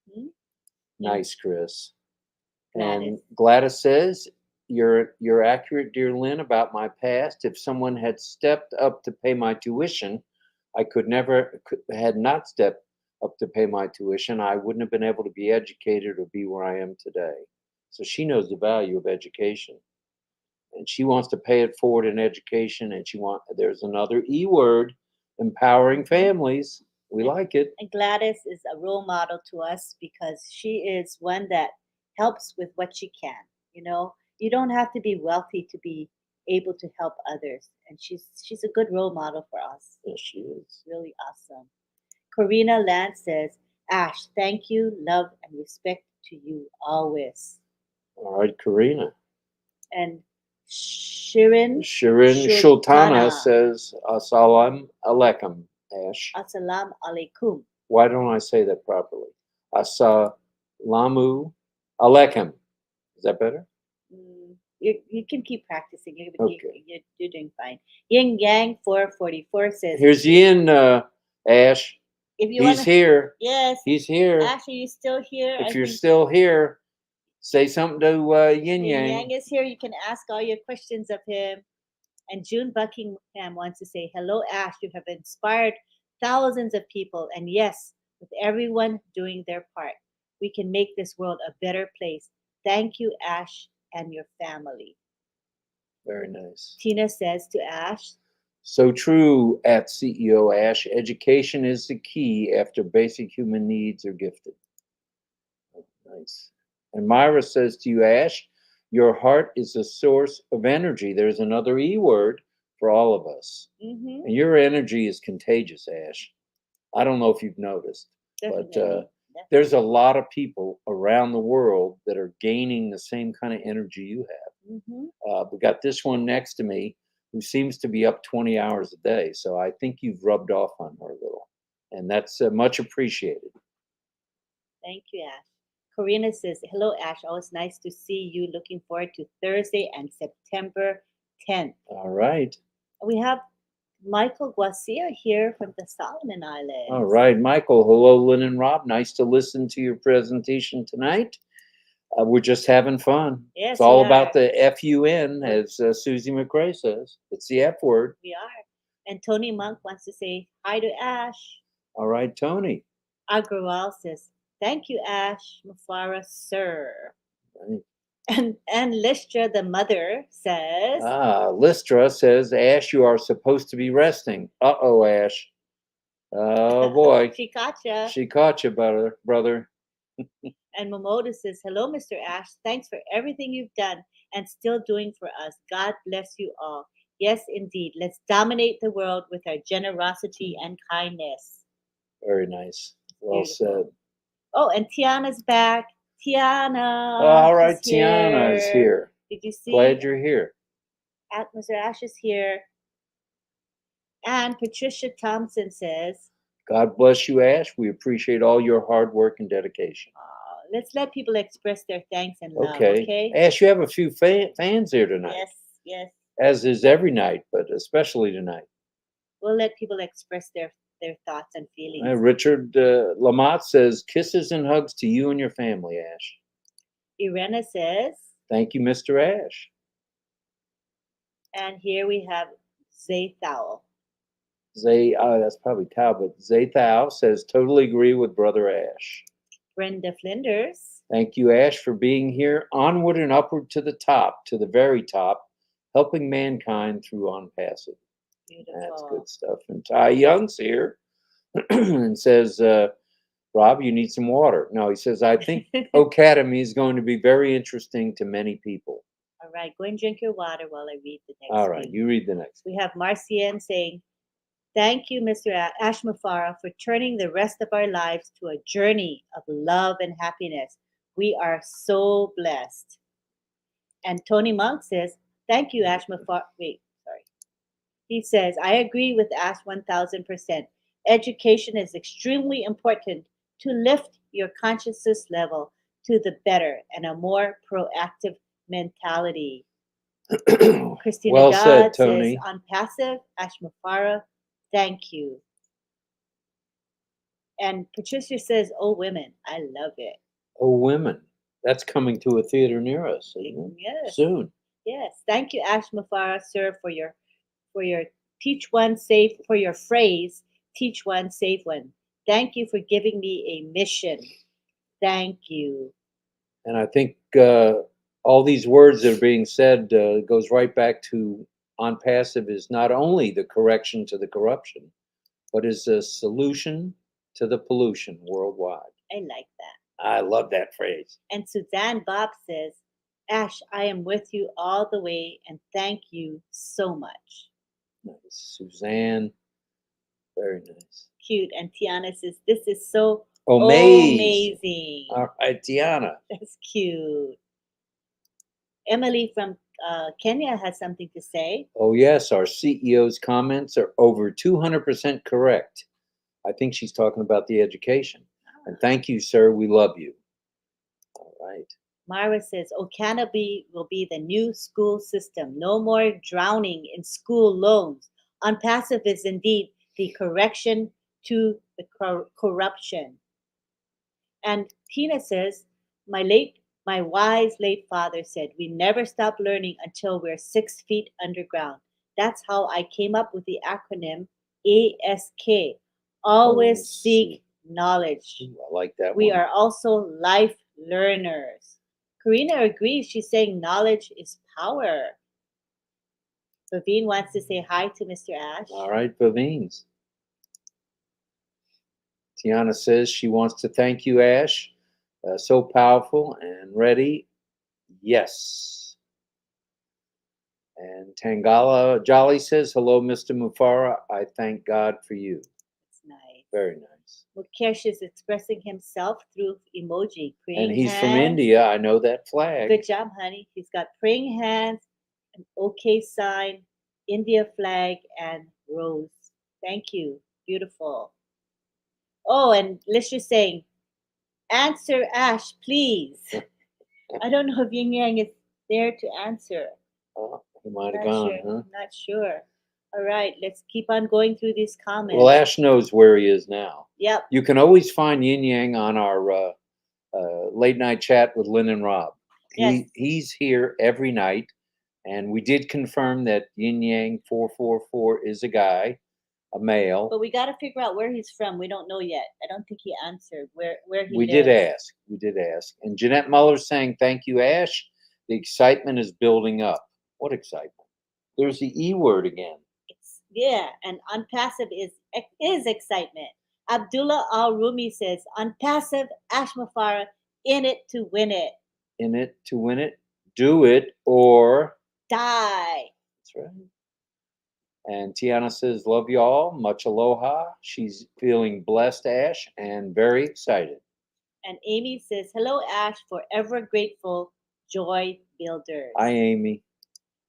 mhm, Nice, Chris. Gladys. And Gladys says, you're accurate, dear Lynn, about my past. If someone had stepped up to pay my tuition, had not stepped up to pay my tuition, I wouldn't have been able to be educated or be where I am today. So she knows the value of education. And she wants to pay it forward in education. And there's another E word, empowering families. We like it. And Gladys is a role model to us because she is one that helps with what she can. You know, you don't have to be wealthy to be able to help others. And she's a good role model for us. Yes, she is. Really awesome. Corina Lance says, "Ash, thank you, love, and respect to you always." All right, Karina. And Shirin Shultana says, Assalamu alaikum, Ash. Assalamu alaikum. Why don't I say that properly? Assalamu alaikum. Is that better? You can keep practicing. Okay. You're doing fine. Yin Yang 444 says, Here's Yin, Ash. if you He's wanna, here. yes, He's here. Ash, are you still here? If you're still here, say something to Yin Yin Yang. Yang is here. You can ask all your questions of him. And June Buckingham wants to say, "Hello, Ash. You have inspired thousands of people. And yes, with everyone doing their part, we can make this world a better place. Thank you, Ash, and your family." Very nice. Tina says to Ash, So true at CEO Ash. Education is the key after basic human needs are gifted. Nice. And Myra says to you, Ash, your heart is a source of energy. There's another E word for all of us. mm-hmm, And your energy is contagious, Ash. I don't know if you've noticed, but there's a lot of people around the world that are gaining the same kind of energy you have. mm-hmm. We got this one next to me who seems to be up 20 hours a day. So I think you've rubbed off on her a little. And that's much appreciated. Thank you, Ash. Corina says, "Hello, Ash. Always nice to see you. Looking forward to Thursday and September 10th. All right. We have Michael Guacia here from the Solomon Islands. All right, Michael. Hello, Lynn and Rob. Nice to listen to your presentation tonight. We're just having fun. Yes, it's all we about are. the FUN, as Susie McRae says. It's the F word. We are. And Tony Monk wants to say hi to Ash. All right, Tony. Agrawal says, "Thank you, Ash Mufareh, sir." Right. And Listra, the mother, says, Listra says, Ash, you are supposed to be resting. Uh-oh, Ash. Oh, boy. She caught ya. She caught you, brother. And Momoda says, "Hello, Mr. Ash. Thanks for everything you've done and still doing for us. God bless you all. Yes, indeed. Let's dominate the world with our generosity and kindness." Very nice. Well Beautiful. said. Oh, and Tiana's back. Tiana. All right, is Tiana is here. Did you see? Glad you're here. Mr. Ash is here. And Patricia Thompson says, God bless you, Ash. We appreciate all your hard work and dedication. Let's let people express their thanks and love, Okay. okay? Ash, you have a few fans here tonight, Yes, yes. as is every night, but especially tonight. We'll let people express their thoughts and feelings. Richard Lamont says, kisses and hugs to you and your family, Ash. Irena says, Thank you, Mr. Ash. and here we have Zay Thowell. That's probably Tao, but Zay Thao says, totally agree with Brother Ash. Brenda Flinders. Thank you, Ash, for being here. Onward and upward to the top, to the very top, helping mankind through On Passive. Beautiful. That's good stuff. And Ty Young's here and says, Rob, you need some water. No, he says, I think Academy is going to be very interesting to many people. All right, go and drink your water while I read the next All right, thing. you read the next. We have Marcian saying, thank you, Mr. Ash Mufareh, for turning the rest of our lives to a journey of love and happiness. We are so blessed. And Tony Monk says, thank you, Ash Mufareh. Wait, sorry. He says, I agree with Ash 1000%. Education is extremely important to lift your consciousness level to the better and a more proactive mentality. Christina Well God said, says, Tony. on passive, Ash Mufareh, thank you. And Patricia says, oh, women, I love it. Oh, women. That's coming to a theater near us, isn't it? Yes. Soon. Yes. Thank you, Ash Mufareh, sir, for your teach one, save, for your phrase, teach one, save one. Thank you for giving me a mission. Thank you. And I think all these words that are being said goes right back to On Passive is not only the correction to the corruption, but is a solution to the pollution worldwide. I like that. I love that phrase. And Suzanne Bob says, Ash, I am with you all the way and thank you so much. Nice. Suzanne, very nice. Cute. And Tiana says, this is so amazing. All right, Tiana. That's cute. Emily from Kenya has something to say. Oh, yes. Our CEO's comments are over 200% correct. I think she's talking about the education. And thank you, sir. We love you. All right. Myra says, Okanabe will be the new school system. No more drowning in school loans. On passive is indeed the correction to the corruption. And Tina says, my wise late father said, we never stop learning until we're 6 feet underground. That's how I came up with the acronym ASK. Always seek knowledge. Ooh, I like that We one. are also life learners. Karina agrees. She's saying knowledge is power. Vivine wants to say hi to Mr. Ash. All right, Vivines. Tiana says she wants to thank you, Ash. So powerful and ready. Yes. And Tangala Jolly says, hello, Mr. Mufareh. I thank God for you. That's nice. Very nice. Mukesh is expressing himself through emoji. Praying and he's hands. From India. I know that flag. Good job, honey. He's got praying hands, an OK sign, India flag, and rose. Thank you. Beautiful. Oh, and Lisha's saying, answer Ash, please. I don't know if Yin Yang is there to answer. Oh, he might have gone, sure. huh? Not sure. All right, let's keep on going through these comments. Well, Ash knows where he is now. Yep. You can always find Yin Yang on our late night chat with Lynn and Rob. Yes. He's here every night, and we did confirm that Yin Yang 444 is a guy, a male. But we got to figure out where he's from. We don't know yet. I don't think he answered where he We lives. did ask. And Jeanette Muller's saying, thank you, Ash. The excitement is building up. What excitement? There's the E word again. Yeah, and unpassive is excitement. Abdullah Al Rumi says, unpassive, Ash Mufareh, in it to win it. In it to win it, do it or die. That's right. And Tiana says, love y'all. Much aloha. She's feeling blessed, Ash, and very excited. And Amy says, hello, Ash, forever grateful, joy builders. Hi, Amy.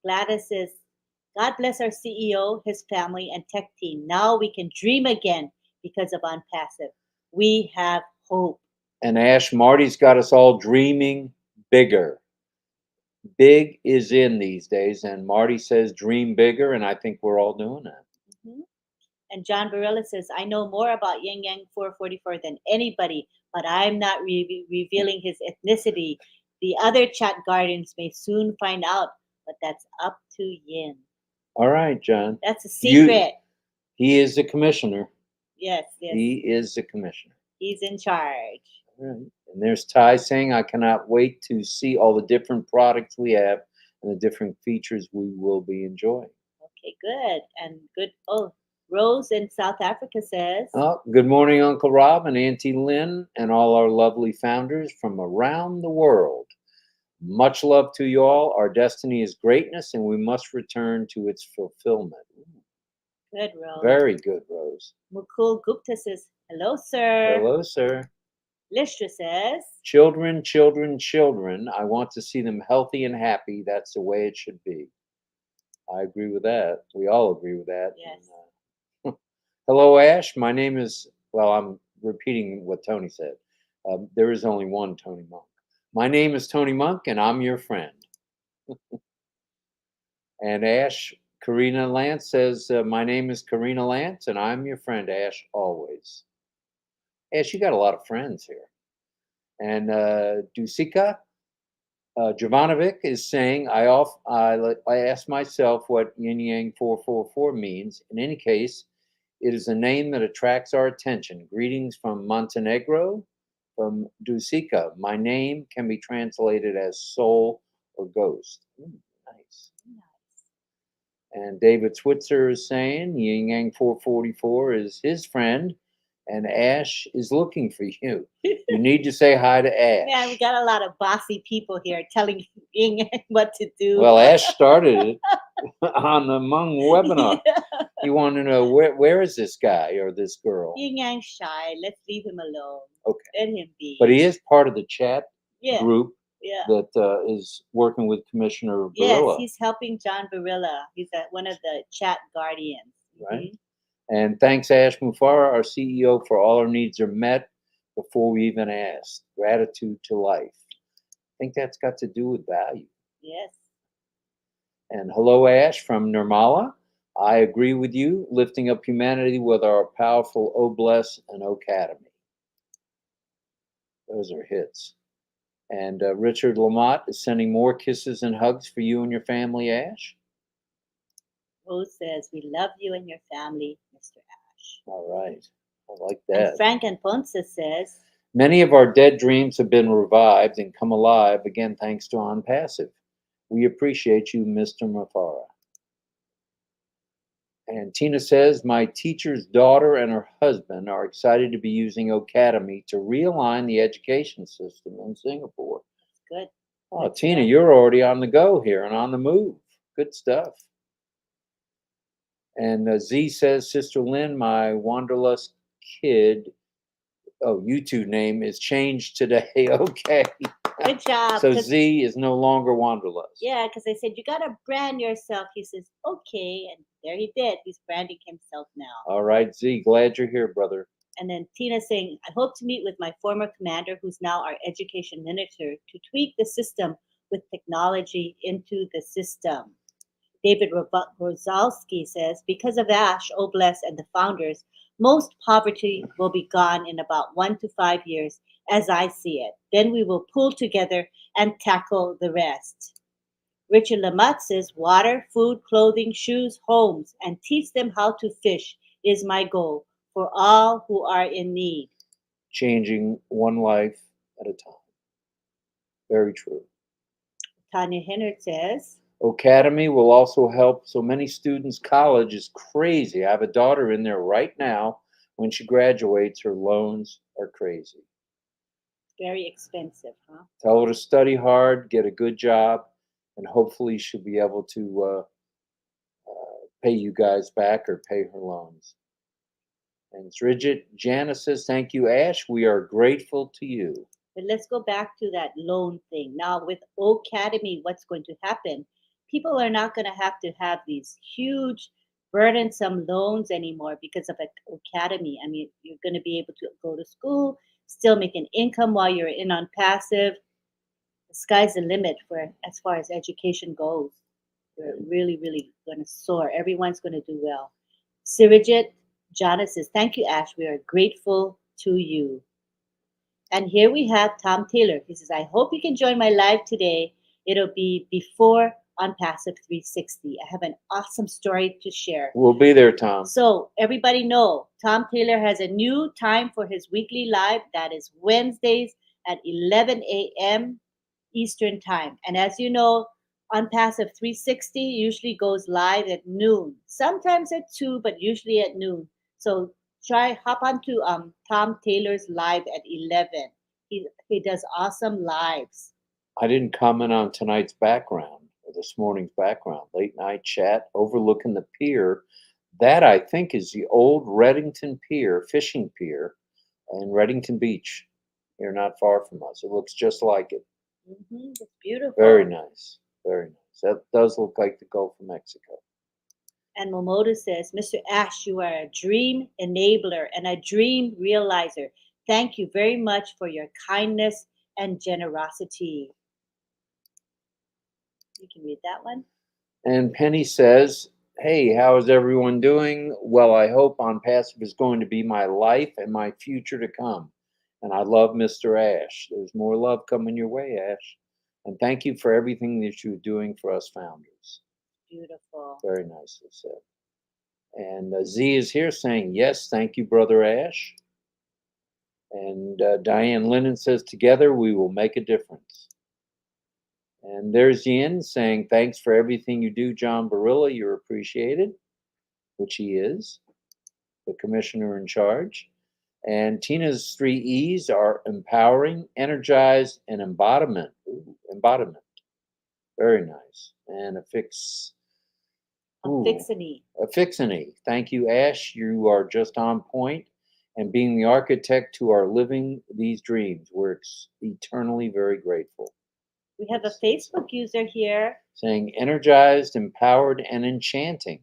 Gladys says, God bless our CEO, his family, and tech team. Now we can dream again. because of On Passive. We have hope. And Ash, Marty's got us all dreaming bigger. Big is in these days, and Marty says dream bigger, and I think we're all doing that. Mhm. And John Barilla says, I know more about Yin Yang 444 than anybody, but I'm not revealing his ethnicity. The other chat guardians may soon find out, but that's up to Yin. All right, John. That's a You, secret. he is the commissioner. Yes, yes. He is the commissioner. He's in charge. All right. And there's Ty saying, I cannot wait to see all the different products we have and the different features we will be enjoying. Okay, good. And good. Oh, Rose in South Africa says, Oh, good morning, Uncle Rob and Auntie Lynn, and all our lovely founders from around the world. Much love to you all. Our destiny is greatness, and we must return to its fulfillment. good, Rose. Very good, Rose. Mukul Gupta says, hello, sir. Hello, sir. Lishtra says, Children, children, children. I want to see them healthy and happy. That's the way it should be. I agree with that. We all agree with that. yes. And, hello, Ash. My name is, well, I'm repeating what Tony said. There is only one Tony Monk. My name is Tony Monk, and I'm your friend. And Ash, Karina Lance says, my name is Karina Lance, and I'm your friend, Ash, always. Ash, you got a lot of friends here. And Dusika Jovanovic is saying, I ask myself what Yin Yang 444 means. In any case, it is a name that attracts our attention. Greetings from Montenegro, from Dusika. My name can be translated as soul or ghost. Nice. And David Switzer is saying Yin Yang 444 is his friend, and Ash is looking for you. You need to say hi to Ash. Yeah, we got a lot of bossy people here telling Yin Yang what to do. Well, Ash started it on the Hmong webinar. Yeah. You want to know where is this guy or this girl? Yin Yang shy. Let's leave him alone. Okay. Let him be. But he is part of the chat yeah. group Yeah. that is working with Commissioner Yes, Barilla. he's helping John Barilla. He's one of the chat guardians. Right. And thanks, Ash Mufareh, our CEO, for all our needs are met before we even ask. Gratitude to life. I think that's got to do with value. Yes. And hello, Ash from Nirmala. I agree with you, lifting up humanity with our powerful O Bless and O Academy. Those are hits. And Richard Lamont is sending more kisses and hugs for you and your family, Ash. Rose says, we love you and your family, Mr. Ash. All right. I like that. And Frank and Ponce says, many of our dead dreams have been revived and come alive again thanks to On Passive. We appreciate you, Mr. Mufareh. And Tina says, my teacher's daughter and her husband are excited to be using Academy to realign the education system in Singapore. good. Oh, Tina, you're already on the go here and on the move. Good stuff. And Z says, Sister Lynn, my wanderlust kid, YouTube name is changed today. Okay. Good job. So Z is no longer wanderlust. Yeah, because I said, you got to brand yourself. He says, okay. And there he did. He's branding himself now. All right, Z, glad you're here, brother. And then Tina saying, I hope to meet with my former commander, who's now our education minister, to tweak the system with technology into the system. David Rosalski says, because of Ash, Obless, and the founders, most poverty will be gone in about 1 to 5 years, as I see it. Then we will pull together and tackle the rest. Richard Lamott says, water, food, clothing, shoes, homes, and teach them how to fish is my goal for all who are in need. Changing one life at a time. Very true. Tanya Hennard says, Academy will also help so many students. College is crazy. I have a daughter in there right now. When she graduates, her loans are crazy. Very expensive, huh? Tell her to study hard, get a good job, and hopefully she'll be able to pay you guys back or pay her loans. And Bridget Janice says, thank you, Ash. We are grateful to you. But let's go back to that loan thing. Now, with Academy, what's going to happen? People are not going to have these huge burdensome loans anymore because of an academy. I mean, you're going to be able to go to school, still make an income while you're in on passive. The sky's the limit for as far as education goes. We're really, really going to soar. Everyone's going to do well. Sirijit Jana says, "Thank you, Ash. We are grateful to you." And here we have Tom Taylor. He says, "I hope you can join my live today. It'll be before on Passive 360. I have an awesome story to share." We'll be there, Tom. So everybody know, Tom Taylor has a new time for his weekly live. That is Wednesdays at 11 a.m. Eastern Time. And as you know, on Passive 360 usually goes live at noon. Sometimes at 2, but usually at noon. So hop onto Tom Taylor's live at 11. He does awesome lives. I didn't comment on tonight's background, or this morning's background. Late night chat overlooking the pier. That, I think, is the old Reddington Pier, fishing pier, in Reddington Beach, here not far from us. It looks just like it. It's beautiful. Very nice. Very nice. That does look like the Gulf of Mexico. And Momoda says, "Mr. Ash, you are a dream enabler and a dream realizer. Thank you very much for your kindness and generosity." You can read that one. And Penny says, "Hey, how is everyone doing? Well, I hope On Passive is going to be my life and my future to come. And I love Mr. Ash. There's more love coming your way, Ash. And thank you for everything that you're doing for us founders." Beautiful. Very nicely said. And Z is here saying, "Yes, thank you, Brother Ash." And Diane Lennon says, "Together we will make a difference." And there's Yin saying, "Thanks for everything you do, John Barilla. You're appreciated," which he is, the commissioner in charge. And Tina's 3 E's are empowering, energized, and embodiment. Ooh, embodiment. Very nice. And Affixiny. Affixiny. Thank you, Ash. You are just on point. And being the architect to our living these dreams, we're eternally very grateful. We have a Facebook user here. Saying energized, empowered, and enchanting.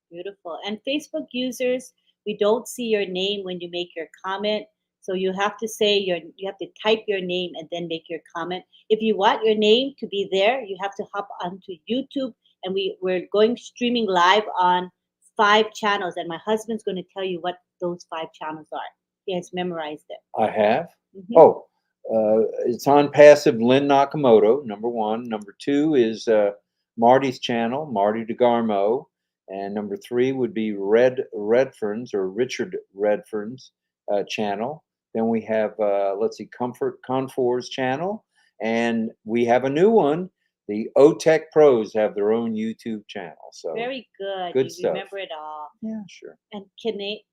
Beautiful. And Facebook users, we don't see your name when you make your comment. So you have to you have to type your name and then make your comment. If you want your name to be there, you have to hop onto YouTube, and we're going streaming live on 5 channels, and my husband's going to tell you what those 5 channels are. He has memorized it. I have. Oh, it's on Passive Lynn Nakamoto, number 1. Number 2 is Marty's channel, Marty DeGarmo. And number 3 would be Redfern's or Richard Redfern's channel. Then we have, Comfort Confor's channel. And we have a new one. The OTech Pros have their own YouTube channel. So very good. Good you stuff. Remember it all. Yeah, sure. And Kene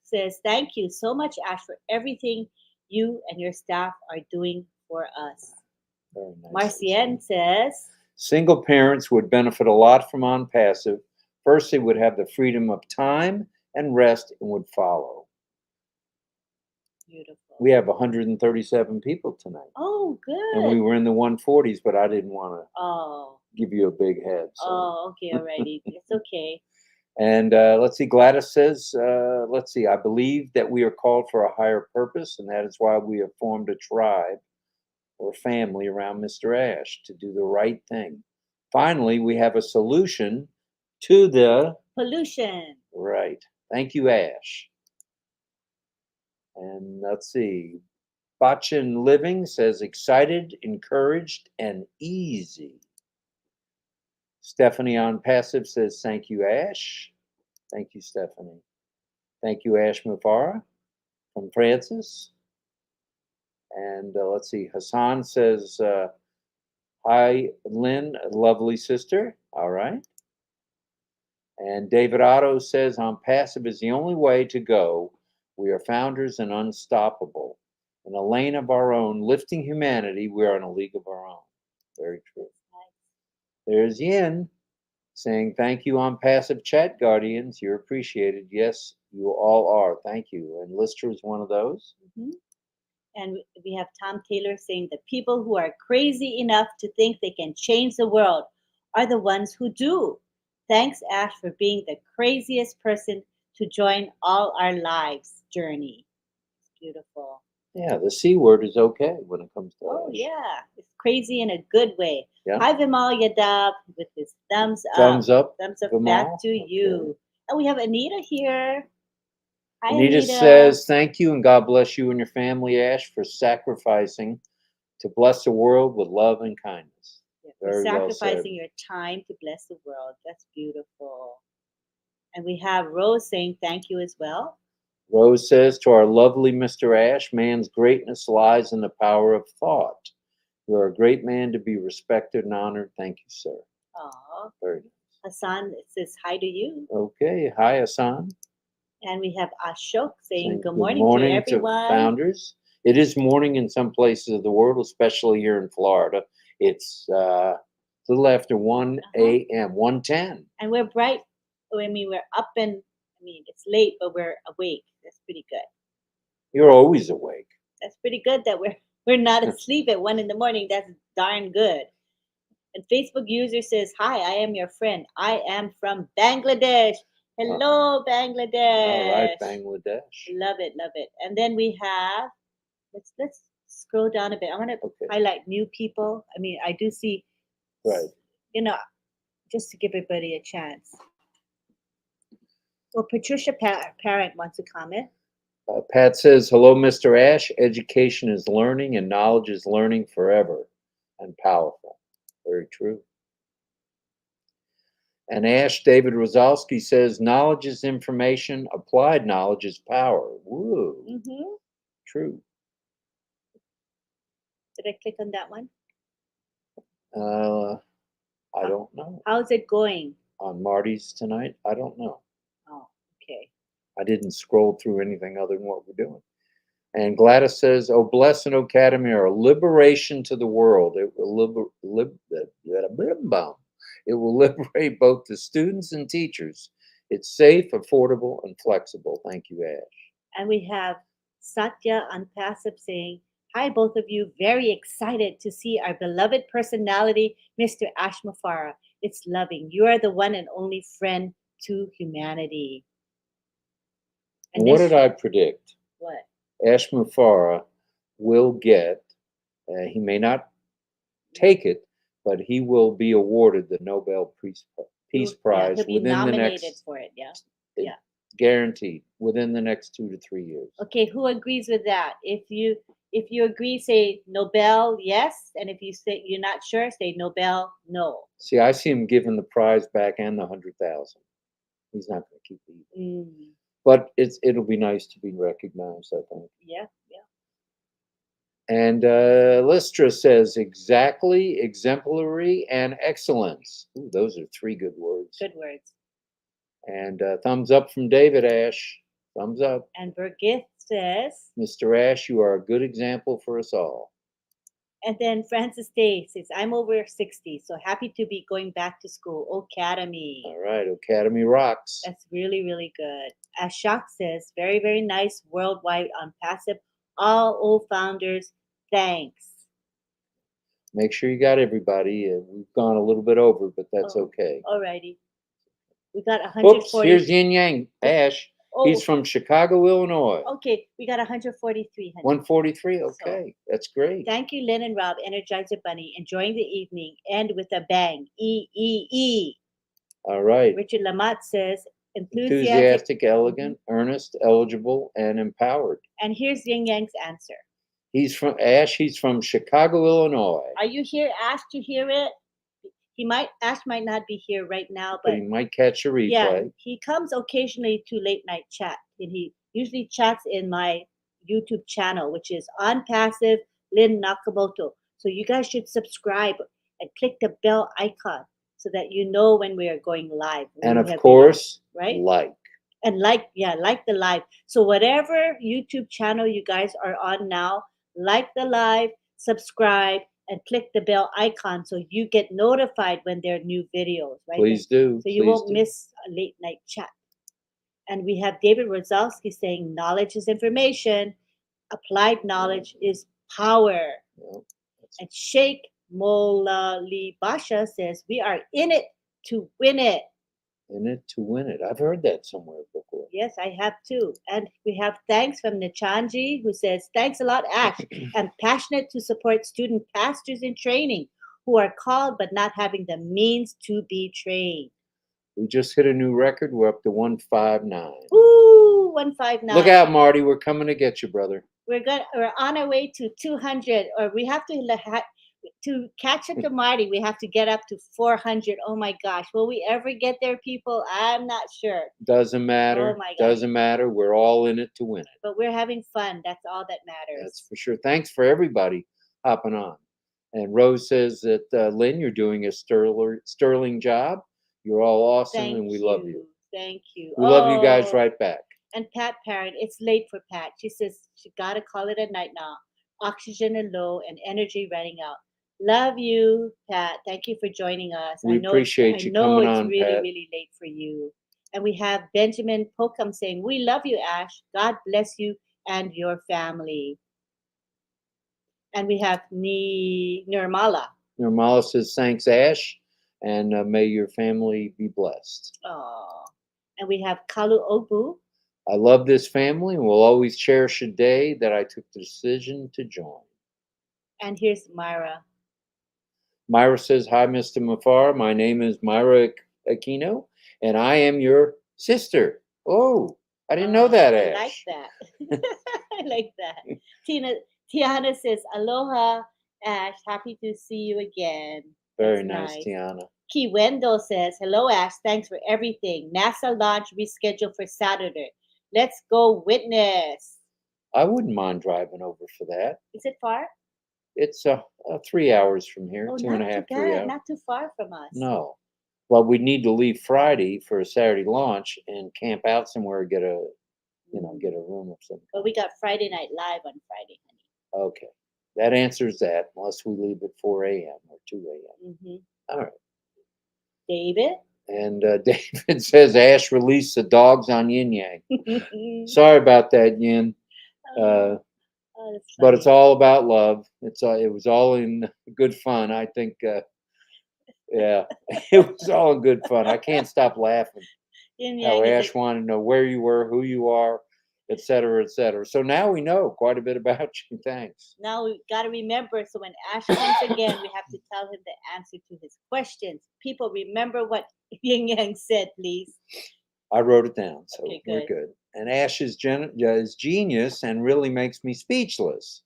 says, "Thank you so much, Ash, for everything you and your staff are doing for us." Very nice. Marcienne says, "Single parents would benefit a lot from On Passive. First, they would have the freedom of time and rest and would follow." Beautiful. We have 137 people tonight. Oh, good. And we were in the 140s, but I didn't want to give you a big head. So. Oh, okay, alrighty. It's okay. And Gladys says, "I believe that we are called for a higher purpose, and that is why we have formed a tribe or family around Mr. Ash to do the right thing. Finally, we have a solution to the pollution." Right. Thank you, Ash. And Bachin Living says, "Excited, encouraged, and easy." Stephanie on Passive says, "Thank you, Ash." Thank you, Stephanie. Thank you, Ash Mufareh from Francis. And Hassan says, "Hi, Lynn, lovely sister." All right. And David Otto says, "On Passive is the only way to go. We are founders and unstoppable. In a lane of our own, lifting humanity, we are in a league of our own." Very true. There's Yin saying, "Thank you, On Passive Chat Guardians. You're appreciated." Yes, you all are. Thank you. And Lister is one of those. And we have Tom Taylor saying, "The people who are crazy enough to think they can change the world are the ones who do. Thanks, Ash, for being the craziest person to join all our lives journey. It's beautiful. Yeah, the C word is okay when it comes to Oh Ash. yeah, it's crazy in a good way. Yeah. Hi Vimal Yadav with his thumbs up. Thumbs up. Thumbs up back Vimal. to you. And we have Anita here. Hi Anita Anita. says, "Thank you and God bless you and your family, Ash, for sacrificing to bless the world with love and kindness." Yeah, for Very well said. sacrificing your time to bless the world. That's beautiful. And we have Rose saying thank you as well. Rose says, "To our lovely Mr. Ash, man's greatness lies in the power of thought. You are a great man to be respected and honored. Thank you, sir." Aw. Very nice. Hassan says hi to you. Okay. Hi, Hassan. And we have Ashok saying Saying good morning to everyone. founders. It is morning in some places of the world, especially here in Florida. It's a little after 1 a.m., 1:10. And we're bright. I mean, we're up and, I mean, it's late, but we're awake. That's pretty good. You're always awake. That's pretty good that we're not asleep at 1 in the morning. That's darn good. And Facebook user says, "Hi, I am your friend. I am from Bangladesh. Hello, Bangladesh." All right, Bangladesh. Love it, love it. And then we have, let's scroll down a bit. I want to highlight new people. I mean, I do see, Right. you know, just to give everybody a chance. Well, Patricia Parent wants to comment. Pat says, "Hello, Mr. Ash. Education is learning and knowledge is learning forever and powerful." Very true. And Ash David Rosowski says, "Knowledge is information. Applied knowledge is power." Woo. Mm-hmm. True. Did I click on that one? I don't know. How's it going? On Marty's tonight? I don't know. Oh, okay. I didn't scroll through anything other than what we're doing. And Gladys says, "Oh, bless and Academy are a liberation to the world. It will it will liberate both the students and teachers. It's safe, affordable, and flexible." Thank you, Ash. And we have Satya on Passive saying, "Hi, both of you. Very excited to see our beloved personality, Mr. Ash Mufareh. It's loving. You are the one and only friend to humanity." And what did I predict? What? Ash Mufareh will get, he may not take it, but he will be awarded the Nobel Peace Prize he'll be within the nominated next, for it. Yeah. guaranteed, within the next 2 to 3 years. Okay, who agrees with that? If you agree, say Nobel, yes, and if you say you're not sure, say Nobel, no. See, I see him giving the prize back and the 100,000. He's not going to keep it. But it'll be nice to be recognized, I think. Yeah. And Listra says, "Exactly, exemplary, and excellence." Ooh, those are 3 good words. Good words. And thumbs up from David Ash. Thumbs up. And Birgit says, "Mr. Ash, you are a good example for us all." And then Francis Day says, "I'm over 60, so happy to be going back to school. Academy." All right, Academy rocks. That's really, really good. Ashok says, "Very, very nice worldwide on Passive. All old founders, thanks." Make sure you got everybody. We've gone a little bit over, but that's okay. Alrighty. We got 140. Oops, here's Yin Yang. Ash. He's from Chicago, Illinois. Okay, we got 143. 143. Okay, that's great. Thank you, Lynn and Rob, Energizer Bunny. Enjoying the evening. End with a bang. E. All right. Richard Lamott says, "Enthusiastic, elegant, earnest, eligible, and empowered." And here's Yin Yang's answer. He's from Ash. He's from Chicago, Illinois. Are you here, Ash, to hear it? Ash might not be here right now, but he might catch a replay. Yeah, he comes occasionally to late night chat, and he usually chats in my YouTube channel, which is On Passive Lynn Nakamoto. So you guys should subscribe and click the bell icon so that you know when we are going live. And of course, videos, right? like the live. So whatever YouTube channel you guys are on now, like the live, subscribe, and click the bell icon so you get notified when there are new videos, right? Please do. So you won't miss a late night chat. And we have David Rosowski saying, "Knowledge is information. Applied knowledge is power." Yep. And Sheikh Molali Basha says, "We are in it to win it." In it to win it. I've heard that somewhere before. Yes, I have too. And we have thanks from Nichanji, who says, thanks a lot, Ash. I'm passionate to support student pastors in training who are called but not having the means to be trained. We just hit a new record. We're up to 159. Ooh, 159. Look out, Marty. We're coming to get you, brother. We're on our way to 200, or we have to catch up to Marty. We have to get up to 400. Oh my gosh, will we ever get there, people? I'm not sure. Doesn't matter. Oh my gosh. Doesn't matter. We're all in it to win it. But we're having fun. That's all that matters. That's for sure. Thanks for everybody hopping on. And Rose says that Lynn, you're doing a sterling job. You're all awesome, and we love you. Thank you. We love you guys right back. And Pat Parent, it's late for Pat. She says she got to call it a night now. Oxygen is low and energy running out. Love you, Pat. Thank you for joining us. We appreciate you coming on, I know it's really, Pat. really late for you. And we have Benjamin Pokum saying, we love you, Ash. God bless you and your family. And we have Nirmala. Nirmala says, thanks, Ash, and may your family be blessed. Oh. And we have Kalu Obu. I love this family and will always cherish a day that I took the decision to join. And here's Myra. Myra says, hi, Mr. Mufareh. My name is Myra Aquino, and I am your sister. Oh, I didn't know that, Ash. I like that. I like that. Tiana says, aloha, Ash. Happy to see you again. Very nice, Tiana. Kiwendo says, hello, Ash. Thanks for everything. NASA launch rescheduled for Saturday. Let's go witness. I wouldn't mind driving over for that. Is it far? It's 3 hours from here, oh, 2.5, 3 hours. Not too far from us. No. Well, we need to leave Friday for a Saturday launch and camp out somewhere, get a room or something. But we got Friday Night Live on Friday, honey. Okay. That answers that, unless we leave at 4 a.m. or 2 a.m. Mm-hmm. All right. David? And David says, Ash released the dogs on Yin Yang. Sorry about that, Yin. But it's all about love. It was all in good fun. I think, yeah, it was all in good fun. I can't stop laughing. How Ash wanted to know where you were, who you are, et cetera, et cetera. So now we know quite a bit about you. Thanks. Now we got to remember. So when Ash comes again, we have to tell him the answer to his questions. People, remember what Yin Yang said, please. I wrote it down, so okay, we're good. And Ash is genius and really makes me speechless.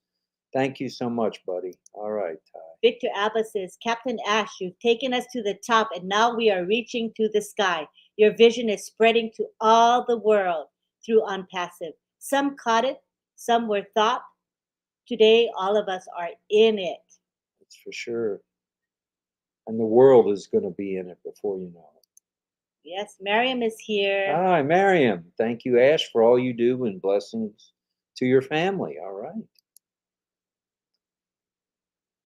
Thank you so much, buddy. All right, Ty. Victor Alba says, Captain Ash, you've taken us to the top, and now we are reaching to the sky. Your vision is spreading to all the world through Unpassive. Some caught it, some were thought. Today, all of us are in it. That's for sure. And the world is going to be in it before you know it. Yes, Miriam is here. Hi, Miriam. Thank you, Ash, for all you do, and blessings to your family. All right.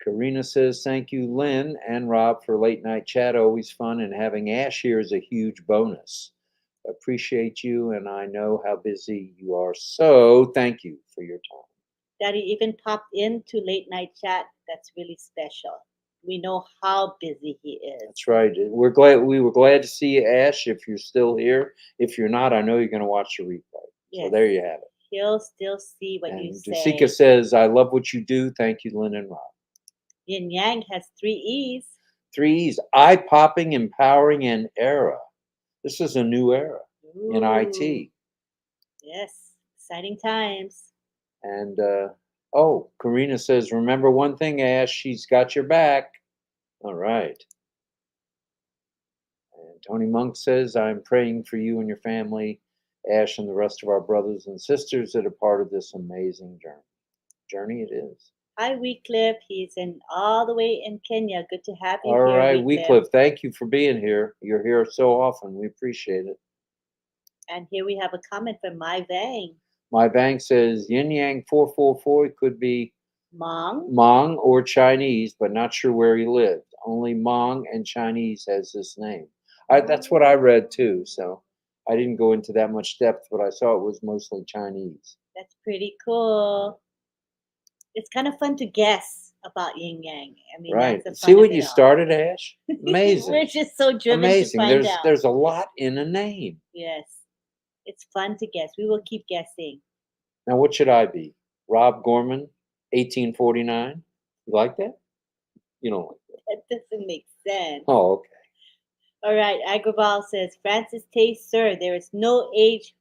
Karina says, thank you, Lynn and Rob, for late night chat. Always fun, and having Ash here is a huge bonus. Appreciate you, and I know how busy you are. So thank you for your time. Daddy even popped into late night chat. That's really special. We know how busy he is. That's right. We were glad to see you, Ash, if you're still here. If you're not, I know you're going to watch the replay. Yes. So there you have it. He'll still see what you say. Jessica says, I love what you do. Thank you, Lynn and Rob. Yin Yang has 3 E's. 3 E's. Eye-popping, empowering, and era. This is a new era in IT. Yes. Exciting times. And, Karina says, remember one thing, Ash, she's got your back. All right. And Tony Monk says, I'm praying for you and your family, Ash, and the rest of our brothers and sisters that are part of this amazing journey. Journey it is. Hi, Weecliffe. He's all the way in Kenya. Good to have you here. All right, Weecliffe. Thank you for being here. You're here so often. We appreciate it. And here we have a comment from Mai Vang. My bank says Yin Yang 444 could be Hmong or Chinese, but not sure where he lived. Only Hmong and Chinese has this name. That's what I read too, so I didn't go into that much depth, but I saw it was mostly Chinese. That's pretty cool. It's kind of fun to guess. about yin yang. I mean, Right. that's the See fun of what it you all. started, Ash? We're Amazing. just so driven Amazing. to find out. There's a lot in a name. Yes, it's fun to guess. We will keep guessing. Now, what should I be? Rob Gorman, 1849. You like that? You don't like that? That doesn't make sense. Oh, okay. All right, Agrawal says, Francis Tay, sir, there is no age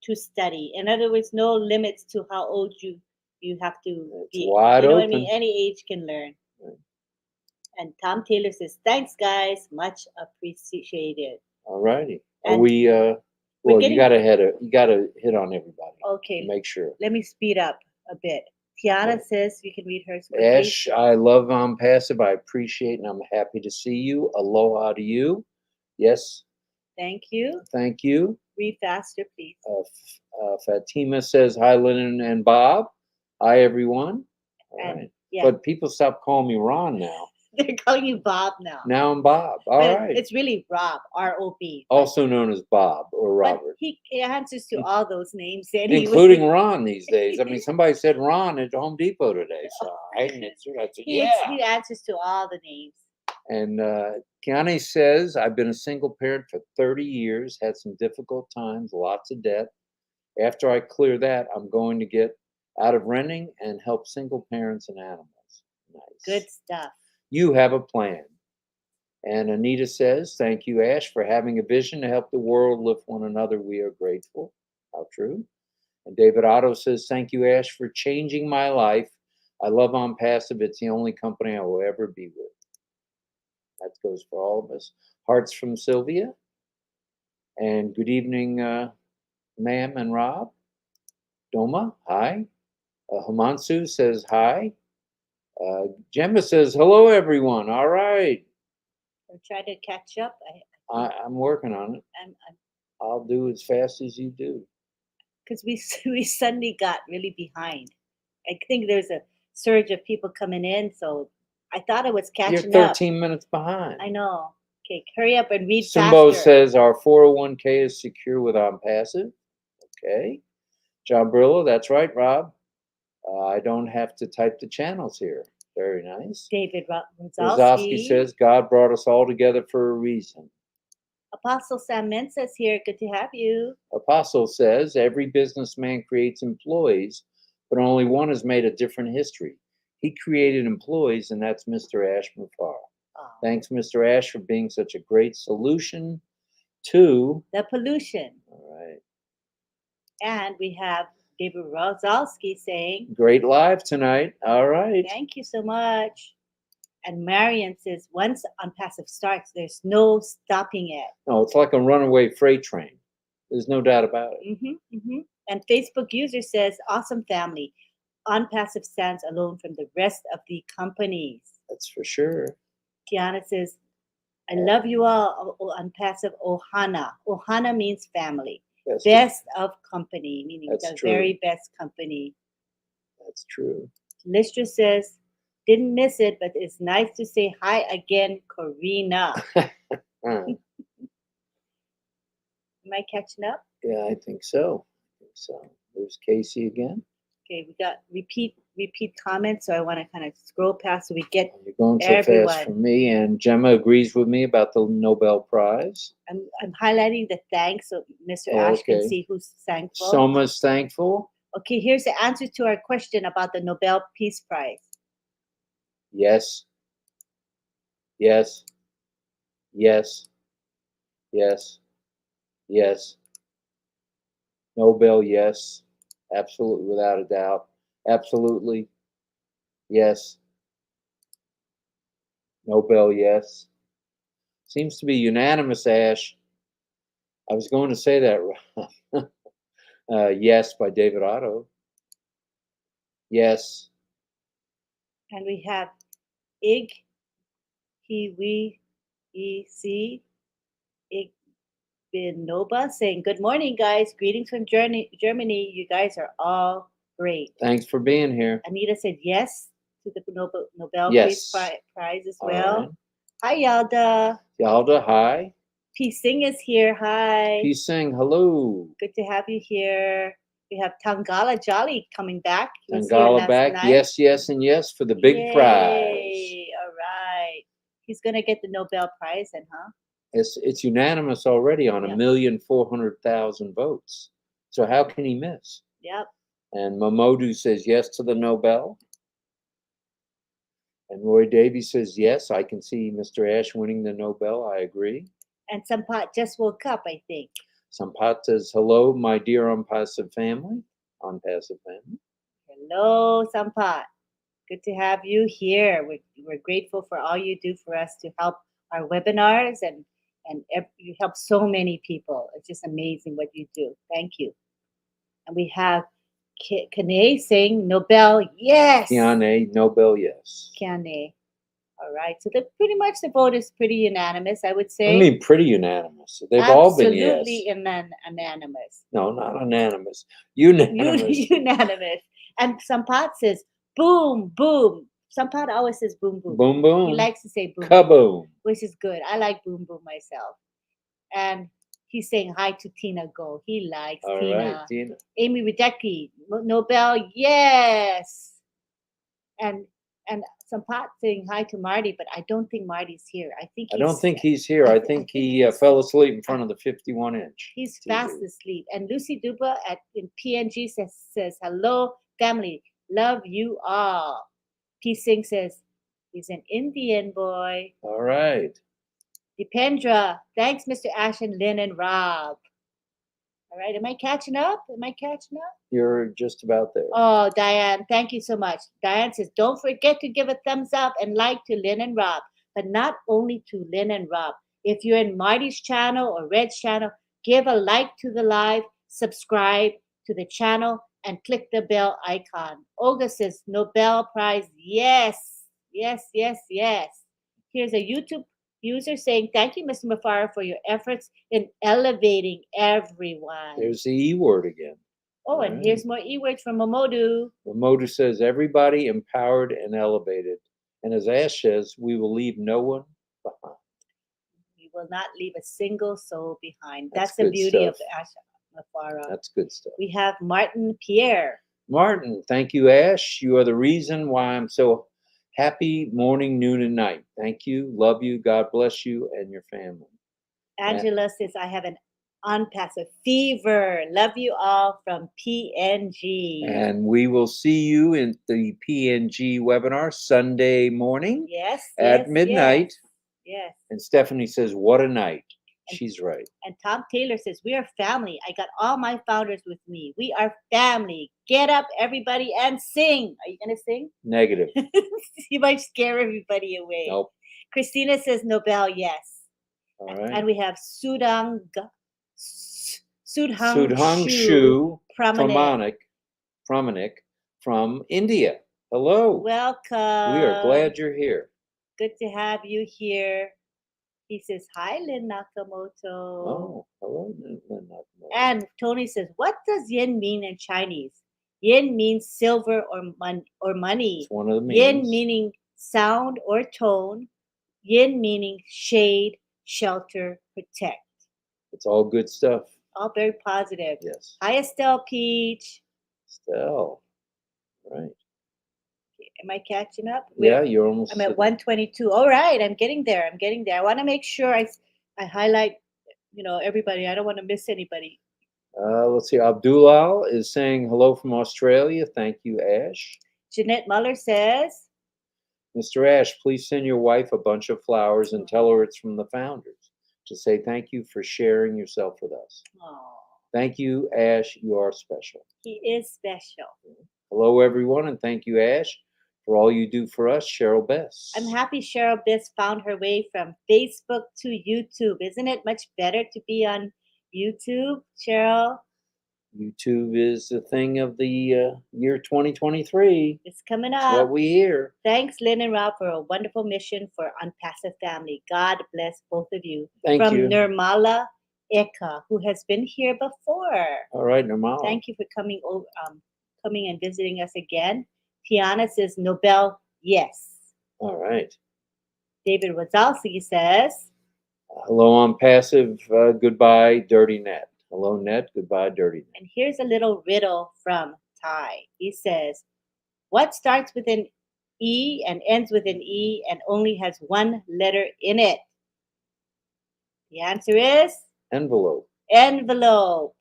to study. In other words, no limits to how old you have to It's be. wide You know what I mean? open. Any age can learn. Right. And Tom Taylor says, thanks, guys. Much appreciated. All righty. Are And we? we're Well, getting you gotta hit on everybody. okay. To make sure. Let me speed up a bit. Tiana Right. says you can read hers quickly. Ash, I love On Passive. I appreciate and I'm happy to see you. Aloha to you. Yes. Thank you. Thank you. Read faster, please. Fatima says hi, Lynn and Bob. Hi, everyone. All And right. yeah, But people stop calling me Ron now. they're calling you Bob now. Now I'm Bob. All But right. it's really Rob, R-O-B. Also known as Bob or But Robert. he answers to all those names anyway. Including Ron these days. I mean, somebody said Ron at Home Depot today. So I said, yeah. He answers to all the names. And Kiane says, I've been a single parent for 30 years, had some difficult times, lots of debt. After I clear that, I'm going to get out of renting and help single parents and animals. Nice. Good stuff. You have a plan. And Anita says, thank you, Ash, for having a vision to help the world lift one another. We are grateful. How true. And David Otto says, thank you, Ash, for changing my life. I love On Passive. It's the only company I will ever be with. That goes for all of us. Hearts from Sylvia. And good evening, ma'am and Rob. Doma, hi. Himansu says hi. Gemma says, hello, everyone. All right. I'm trying to catch up. I'm working on it. I'll do as fast as you do. Because we suddenly got really behind. I think there's a surge of people coming in, so I thought I was catching You're up. 13 minutes behind. I know. Okay, hurry up and read Simbo faster. says our 401k is secure with On Passive. Okay. John Brillo, that's right, Rob. I don't have to type the channels here. Very nice. David Rosowski says God brought us all together for a reason. Apostle Sam Mensah's here. Good to have you. Apostle says every businessman creates employees, but only one has made a different history. He created employees, and that's Mr. Ash Mufareh. Oh. Thanks, Mr. Ash, for being such a great solution to the pollution. All right. And we have David Rosowski saying, great live tonight. All right. Thank you so much. And Marion says, once On Passive starts, there's no stopping it. No, it's like a runaway freight train. There's no doubt about it. And Facebook user says, awesome family. On Passive stands alone from the rest of the companies. That's for sure. Tiana says, I love you all. On Passive Ohana. Ohana means family. Best of company, meaning That's the true. very best company. That's true. Listra says, didn't miss it, but it's nice to say hi again, Corina. Am I catching up? Yeah, I think so. There's Casey again. Okay, we got repeat comments, so I want to kind of scroll past so we get You're going so everyone. fast for me, and Gemma agrees with me about the Nobel Prize. I'm highlighting the thanks so Mr. Ash can see who's thankful. Soma's thankful. Okay, here's the answer to our question about the Nobel Peace Prize. Yes. Yes. Yes. Yes. Yes. Nobel, yes. Absolutely, without a doubt. Absolutely. Yes. Nobel, yes. Seems to be unanimous, Ash. I was going to say that. Yes, by David Otto. Yes. And we have Ig, he, we, E-C, Ig Binoba saying, good morning, guys. Greetings from Germany. You guys are all great. Thanks for being here. Anita said yes to the Nobel yes. Peace Prize as well. Right. Hi, Yalda. Yalda, hi. P. Singh is here. Hi. P. Singh, hello. Good to have you here. We have Tangala Jolly coming back. He was here Tangala last back. night. Yes, yes, and yes for the big prize. Yay. All right. He's going to get the Nobel Prize, then, huh? It's unanimous already on Yep. 1,400,000 votes. So how can he miss? Yep. And Mamodu says yes to the Nobel. And Roy Davies says, yes, I can see Mr. Ash winning the Nobel. I agree. And Sampat just woke up, I think. Sampat says, hello, my dear unpassive family. Unpassive family. Hello, Sampat. Good to have you here. We're grateful for all you do for us to help our webinars, and you help so many people. It's just amazing what you do. Thank you. And we have Kane saying Nobel, yes. Kiane, Nobel, yes. Kane. All right. So pretty much the vote is pretty unanimous, I would say. I mean, pretty unanimous. They've all been yes. Absolutely unanimous. No, not unanimous. Unanimous. Unanimous. And Sampat says, boom, boom. Sampat always says boom, boom. Boom, boom. He likes to say boom, Kaboom. boom, which is good. I like boom, boom myself. And he's saying hi to Tina Go. He likes All Tina. right, Tina. Amy Radecki, Nobel, yes. And Sampat saying hi to Marty, but I don't think Marty's here. I don't think he's here. I think he fell asleep in front of the 51-inch. He's TV. fast asleep. And Lucy Duba in PNG says, hello, family. Love you all. P. Singh says, he's an Indian boy. All right. Dipendra, thanks, Mr. Ash and Lynn and Rob. All right, am I catching up? You're just about there. Oh, Diane, thank you so much. Diane says, don't forget to give a thumbs up and like to Lynn and Rob, but not only to Lynn and Rob. If you're in Marty's channel or Red's channel, give a like to the live, subscribe to the channel, and click the bell icon. Olga says, Nobel Prize, yes, yes, yes, yes. Here's a YouTube user saying, thank you, Mr. Mufareh, for your efforts in elevating everyone. There's the E word again. Oh, and here's more E-words from Mamodu. Mamodu says, everybody empowered and elevated. And as Ash says, we will leave no one behind. We will not leave a single soul behind. That's the good beauty stuff. of Ash Mufareh. That's good stuff. We have Martin Pierre. Martin, thank you, Ash. You are the reason why I'm so happy morning, noon, and night. Thank you. Love you. God bless you and your family. Angela says, I have an unpassive fever. Love you all from PNG. And we will see you in the PNG webinar Sunday morning. Yes. At midnight. Yes. And Stephanie says, what a night. She's right. And Tom Taylor says, we are family. I got all my founders with me. We are family. Get up, everybody, and sing. Are you going to sing? Negative. You might scare everybody away. Nope. Christina says, Nobel, yes. All right. And we have Sudhang Shu Pramanik from India. Hello. Welcome. We are glad you're here. Good to have you here. He says, hi, Lynn Nakamoto. Oh, hello, Lynn Nakamoto. And Tony says, what does yin mean in Chinese? Yin means silver or money. It's one of the meanings. Yin meaning sound or tone. Yin meaning shade, shelter, protect. It's all good stuff. All very positive. Yes. Hi, Estelle Peach. Estelle. Right. Am I catching up? Yeah, you're almost. I'm at 122. All right, I'm getting there. I want to make sure I highlight, everybody. I don't want to miss anybody. Let's see. Abdullah is saying hello from Australia. Thank you, Ash. Jeanette Muller says, Mr. Ash, please send your wife a bunch of flowers and tell her it's from the founders to say thank you for sharing yourself with us. oh, Thank you, Ash. You are special. He is special. Hello, everyone, and thank you, Ash, for all you do for us, Cheryl Bess. I'm happy Cheryl Bess found her way from Facebook to YouTube. Isn't it much better to be on YouTube, Cheryl? YouTube is the thing of the year 2023. It's coming up. That's what we hear. Thanks, Lynn and Rob, for a wonderful mission for Unpassive Family. God bless both of you. Thank you. From Nirmala Eka, who has been here before. All right, Nirmala. Thank you for coming and visiting us again. Tiana says, Nobel, yes. All right. David Wazalski says, hello, Unpassive. Goodbye, Dirty Net. Hello, Net. Goodbye, Dirty Net. And here's a little riddle from Ty. He says, what starts with an E and ends with an E and only has one letter in it? The answer is Envelope. envelope.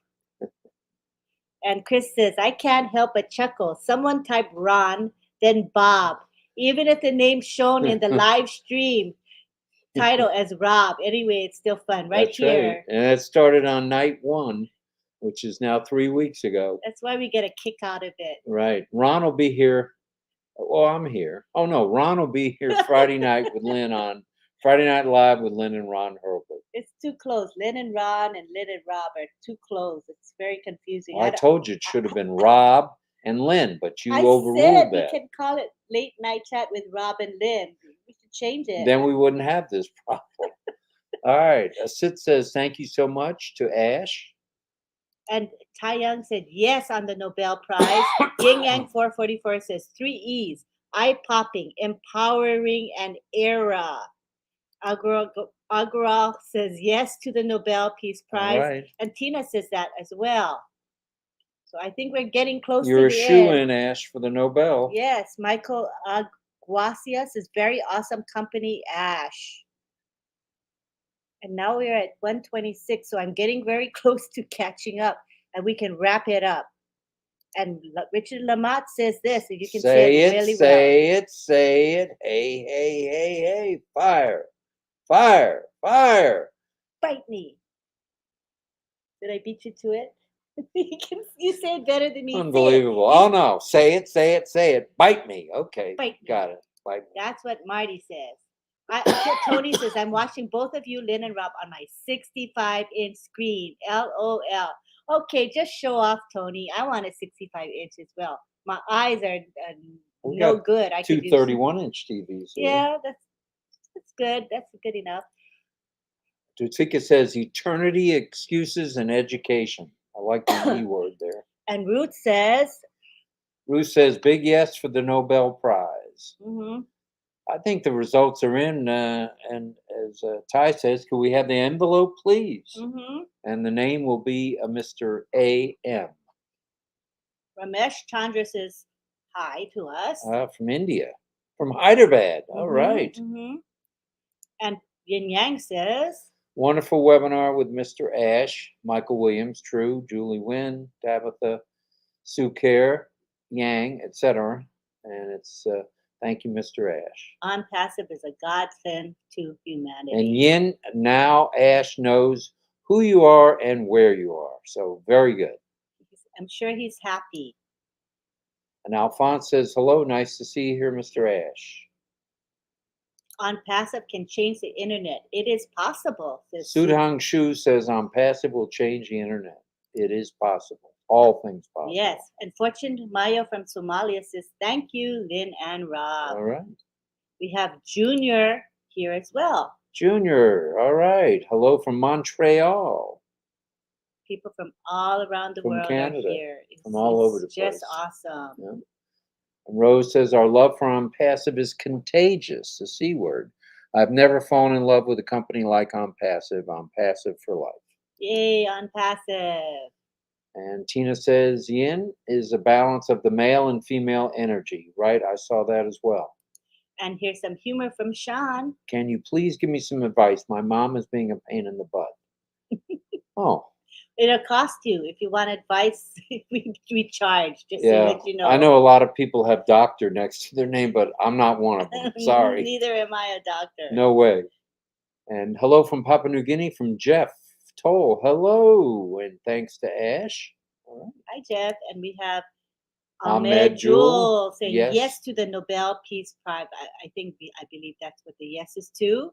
And Chris says, I can't help but chuckle. Someone type Ron, then Bob. Even if the name shown in the live stream title as Rob. Anyway, it's still fun. Right That's here. right. And it started on night 1, which is now 3 weeks ago. That's why we get a kick out of it. Right. Ron will be here. Well, I'm here. Oh, no. Ron will be here Friday night with Lynn on Friday Night Live with Lynn and Ron Hurlbut. It's too close. Lynn and Ron and Lynn and Rob are too close. It's very confusing. Well, I told you it should have been Rob and Lynn, but you I overruled said that. we can call it Late Night Chat with Rob and Lynn. We should change it. Then we wouldn't have this problem. All right. Sid says, thank you so much to Ash. And Tai Young said yes on the Nobel Prize. Yin Yang 444 says 3 E's. Eye-popping, empowering, and era. Agrawal says yes to the Nobel Peace Prize. Right. And Tina says that as well. So I think we're getting close You're to the a shoe end. in, Ash, for the Nobel. Yes, Michael Aguacia says very awesome company, Ash. And now we're at 126, so I'm getting very close to catching up, and we can wrap it up. And Richard Lamott says this, and you can say it really well. Say it. Hey, hey, hey, hey. Fire, fire, fire. Bite me. Did I beat you to it? You say it better than me. Unbelievable. Oh, no. Say it, say it, say it. Bite me. Okay. Bite me. Got it. Bite me. That's what Marty says. Tony says, I'm watching both of you, Lynn and Rob, on my 65-inch screen. LOL. Okay, just show off, Tony. I want a 65-inch as well. My eyes are no good. I Two 31-inch TVs. Yeah, that's good. That's good enough. Dutika says eternity, excuses, and education. I like the E word there. And Ruth says big yes for the Nobel Prize. Mm-hmm. I think the results are in, and as Ty says, could we have the envelope, please? Mm-hmm. And the name will be a Mr. A.M. Ramesh Chandra says hi to us. From India, from Hyderabad. All right. Mm-hmm. And Yin Yang says, wonderful webinar with Mr. Ash, Michael Williams, True, Julie Wynn, Tabitha, Sue Care, Yang, etc. And it's thank you, Mr. Ash. On Passive is a godsend to humanity. And Yin, now Ash knows who you are and where you are. So very good. I'm sure he's happy. And Alphonse says, hello, nice to see you here, Mr. Ash. On Passive can change the internet. It is possible. Sudhang Shu says, on Passive will change the internet. It is possible. All things possible. Yes. And Fortune Maya from Somalia says, thank you, Lynn and Rob. All right. We have Junior here as well. Junior, all right. Hello from Montreal. People from all around the world Canada, are here. from all over the place. Just awesome. Yeah. And Rose says, our love for On Passive is contagious, the C word. I've never fallen in love with a company like On Passive for life. Yay, On Passive. And Tina says, Yin is a balance of the male and female energy, right? I saw that as well. And here's some humor from Sean. Can you please give me some advice? My mom is being a pain in the butt. Oh. It'll cost you. If you want advice, we charge, just so that you know. I know a lot of people have doctor next to their name, but I'm not one of them. Sorry. Neither am I a doctor. No way. And hello from Papua New Guinea from Jeff Toll. Hello. And thanks to Ash. All right. Hi, Jeff. And we have Ahmed Jewel saying yes to the Nobel Peace Prize. I believe that's what the yes is to.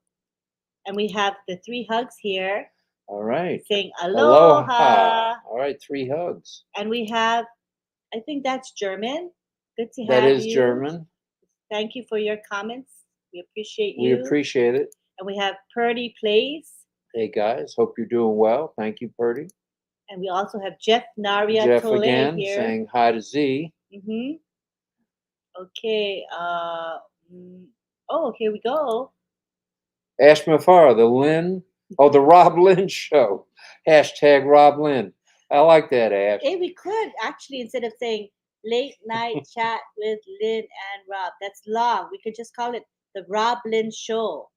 And we have the 3 hugs here. All right. Saying aloha. All right, 3 hugs. And we have, I think that's German. Good to have you. That is German. Thank you for your comments. We appreciate you. We appreciate it. And we have Purdy Plays. Hey, guys. Hope you're doing well. Thank you, Purdy. And we also have Jeff Naria Jeff Tole again here. saying hi to Z. Mm-hmm. Okay. Here we go. Ash Mufareh, the Rob Lynn show. Hashtag Rob Lynn. I like that, Ash. Hey, we could actually, instead of saying late night chat with Lynn and Rob, that's long. We could just call it the Rob Lynn Show.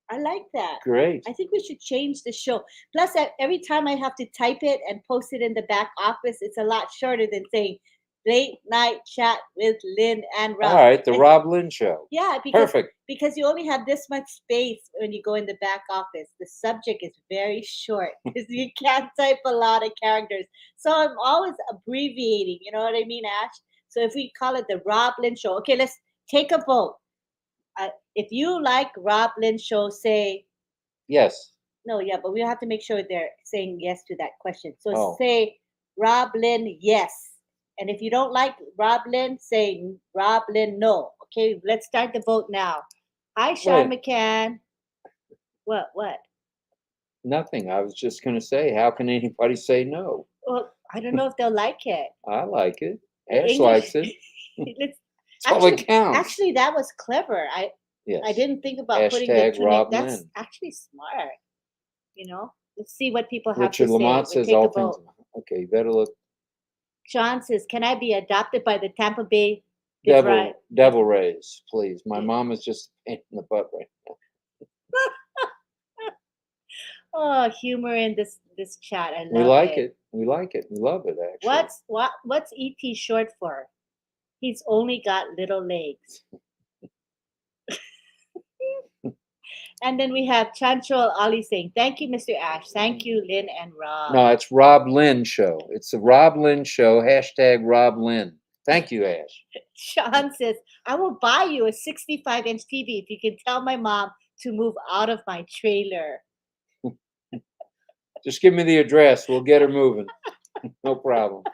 I like that. Great. I think we should change the show. Plus, every time I have to type it and post it in the back office, it's a lot shorter than saying late night chat with Lynn and Rob. All right, the It's- Rob Lynn Show. Yeah, because Perfect. because you only have this much space when you go in the back office. The subject is very short because you can't type a lot of characters. So I'm always abbreviating. You know what I mean, Ash? So if we call it the Rob Lynn Show, okay, let's take a vote. If you like Rob Lynn Show, say Yes. no, yeah, but we have to make sure they're saying yes to that question. So Oh. say Rob Lynn, yes. And if you don't like Rob Lynn, say Rob Lynn, no. Okay, let's start the vote now. Hi, Sean Wait. McCann. What? Nothing. I was just going to say, how can anybody say no? Well, I don't know if they'll like it. I like it. Ash English- likes it. Let's- It's all that counts. Actually, that was clever. Yes. I didn't think about putting the Hashtag two names. Rob That's Lynn. actually smart. You know, let's see what people have Richard to Lamont say. says Take a all vote. things. Okay, you better look. Sean says, "Can I be adopted by the Tampa Bay Devil Rays, please. My Yeah. mom is just a pain in the butt right now. Oh, humor in this chat. I love We like it. We like it. We love it, actually. What's ET short for? He's only got little legs. And then we have Chanchol Ali saying, "Thank you, Mr. Ash. Thank you, Lynn and Rob." No, it's Rob Lynn Show. It's the Rob Lynn Show. Hashtag Rob Lynn. Thank you, Ash. Sean says, "I will buy you a 65-inch TV if you can tell my mom to move out of my trailer." Just give me the address. We'll get her moving. No problem.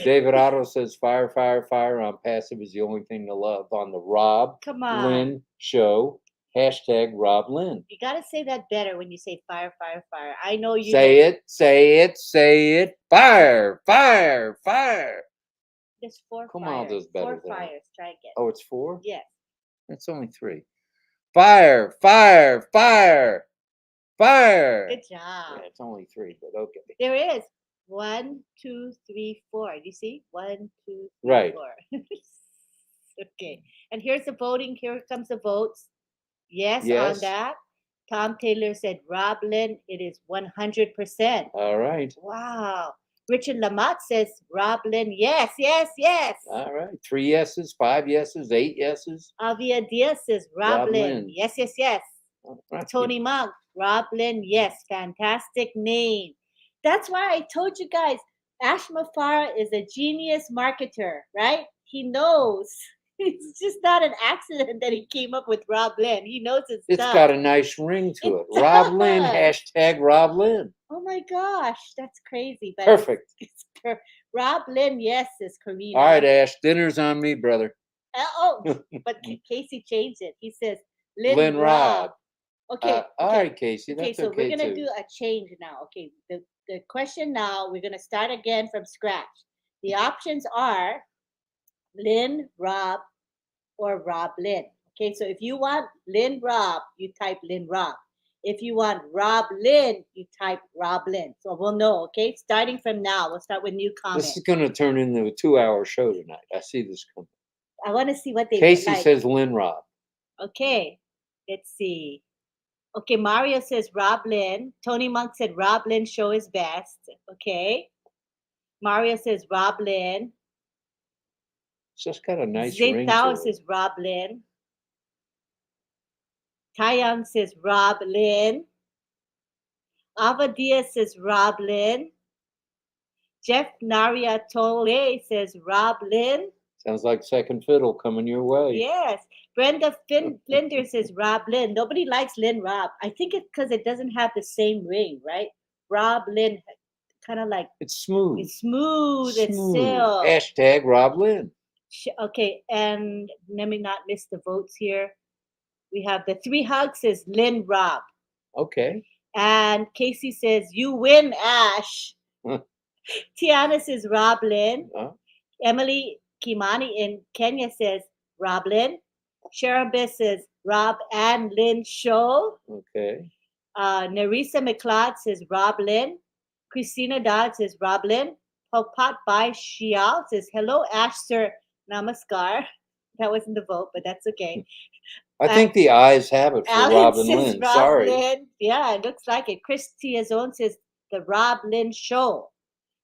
David Otto says, fire, fire, fire on passive is the only thing to love on the Rob Come on. Lynn Show. Hashtag Rob Lynn. You got to say that better when you say fire, fire, fire. I know you Say it, say it, say it. Fire, fire, fire. There's four Come fires. on, does better Four than that. fires. Try again. Oh, it's 4? Yes. It's only 3. Fire, fire, fire, fire. Good job. Yeah, it's only 3, but okay. There is 1, 2, 3, 4. Do you see? 1, 2, 3, Right. 4. Okay. And here's the voting. Here comes the votes. Yes, Yes. on that. Tom Taylor said, Rob Lynn, it is 100%. All right. Wow. Richard Lamott says, Rob Lynn, yes, yes, yes. All right. 3 yeses, 5 yeses, 8 yeses. Avia Diaz says, Rob Lynn, Lynn. yes, yes, yes. All right. Tony Monk, Rob Lynn, yes, fantastic name. That's why I told you guys, Ash Mufareh is a genius marketer, right? He knows. It's just not an accident that he came up with Rob Lynn. He knows his It's stuff. got a nice ring to It it. Rob Lynn, does. hashtag Rob Lynn. Oh my gosh, that's crazy. But Perfect. Rob Lynn, yes, is Karina. All right, Ash, dinner's on me, brother. But Casey changed it. He says Lynn Rob. Okay. All right, Casey, that's so okay we're gonna too. do a change now. Okay, the question now, we're gonna start again from scratch. The options are Lynn, Rob, or Rob Lynn. Okay, so if you want Lynn Rob, you type Lynn Rob. If you want Rob Lynn, you type Rob Lynn. So we'll know, okay? Starting from now, we'll start with new comments. This is going to turn into a 2-hour show tonight. I see this coming. I want to see what they Casey like. says Lynn Rob. Okay, let's see. Okay, Mario says Rob Lynn. Tony Monk said Rob Lynn show is best. Okay. Mario says Rob Lynn. It's just got a nice Zig ring Thao to it. says Rob Lynn. Taeyang says Rob Lynn. Ava Diaz says Rob Lynn. Jeff Naria Tole says Rob Lynn. Sounds like second fiddle coming your way. Yes. Brenda Flinder says Rob Lynn. Nobody likes Lynn Rob. I think it's because it doesn't have the same ring, right? Rob Lynn, kind of like It's smooth. it's smooth. It's silk. Hashtag Rob Lynn. Okay, and let me not miss the votes here. We have the 3 hugs says Lynn Rob. Okay. And Casey says, you win, Ash. Tiana says Rob Lynn. Emily Kimani in Kenya says Rob Lynn. Sharon Biss says Rob and Lynn show. Okay. Nerissa McLeod says Rob Lynn. Christina Dodd says, Roblin. Pot by Shial says, hello, Ash, sir. Namaskar. That wasn't the vote, but that's okay. I think the eyes have it for Alan Robin says, Lynn. Rob Sorry. Lynn. Yeah, it looks like it. Chris Tiazone says, the Rob Lynn Show.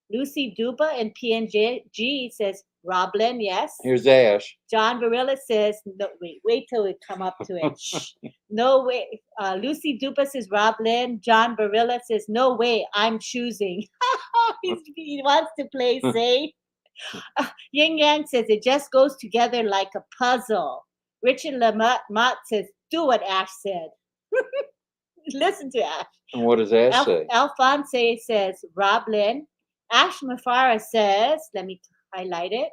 Lucy Duba and PNG says, Rob Lynn, yes. Here's Ash. John Varela says, no, wait till we come up to it. Shh. No way. Lucy Dupa says, Rob Lynn. John Varela says, no way, I'm choosing. He wants to play safe. Yin Yang says, it just goes together like a puzzle. Richard Lamott says, do what Ash said. Listen to Ash. And what does Ash say? Alphonse says, Rob Lynn. Ash Mufareh says, let me highlight it.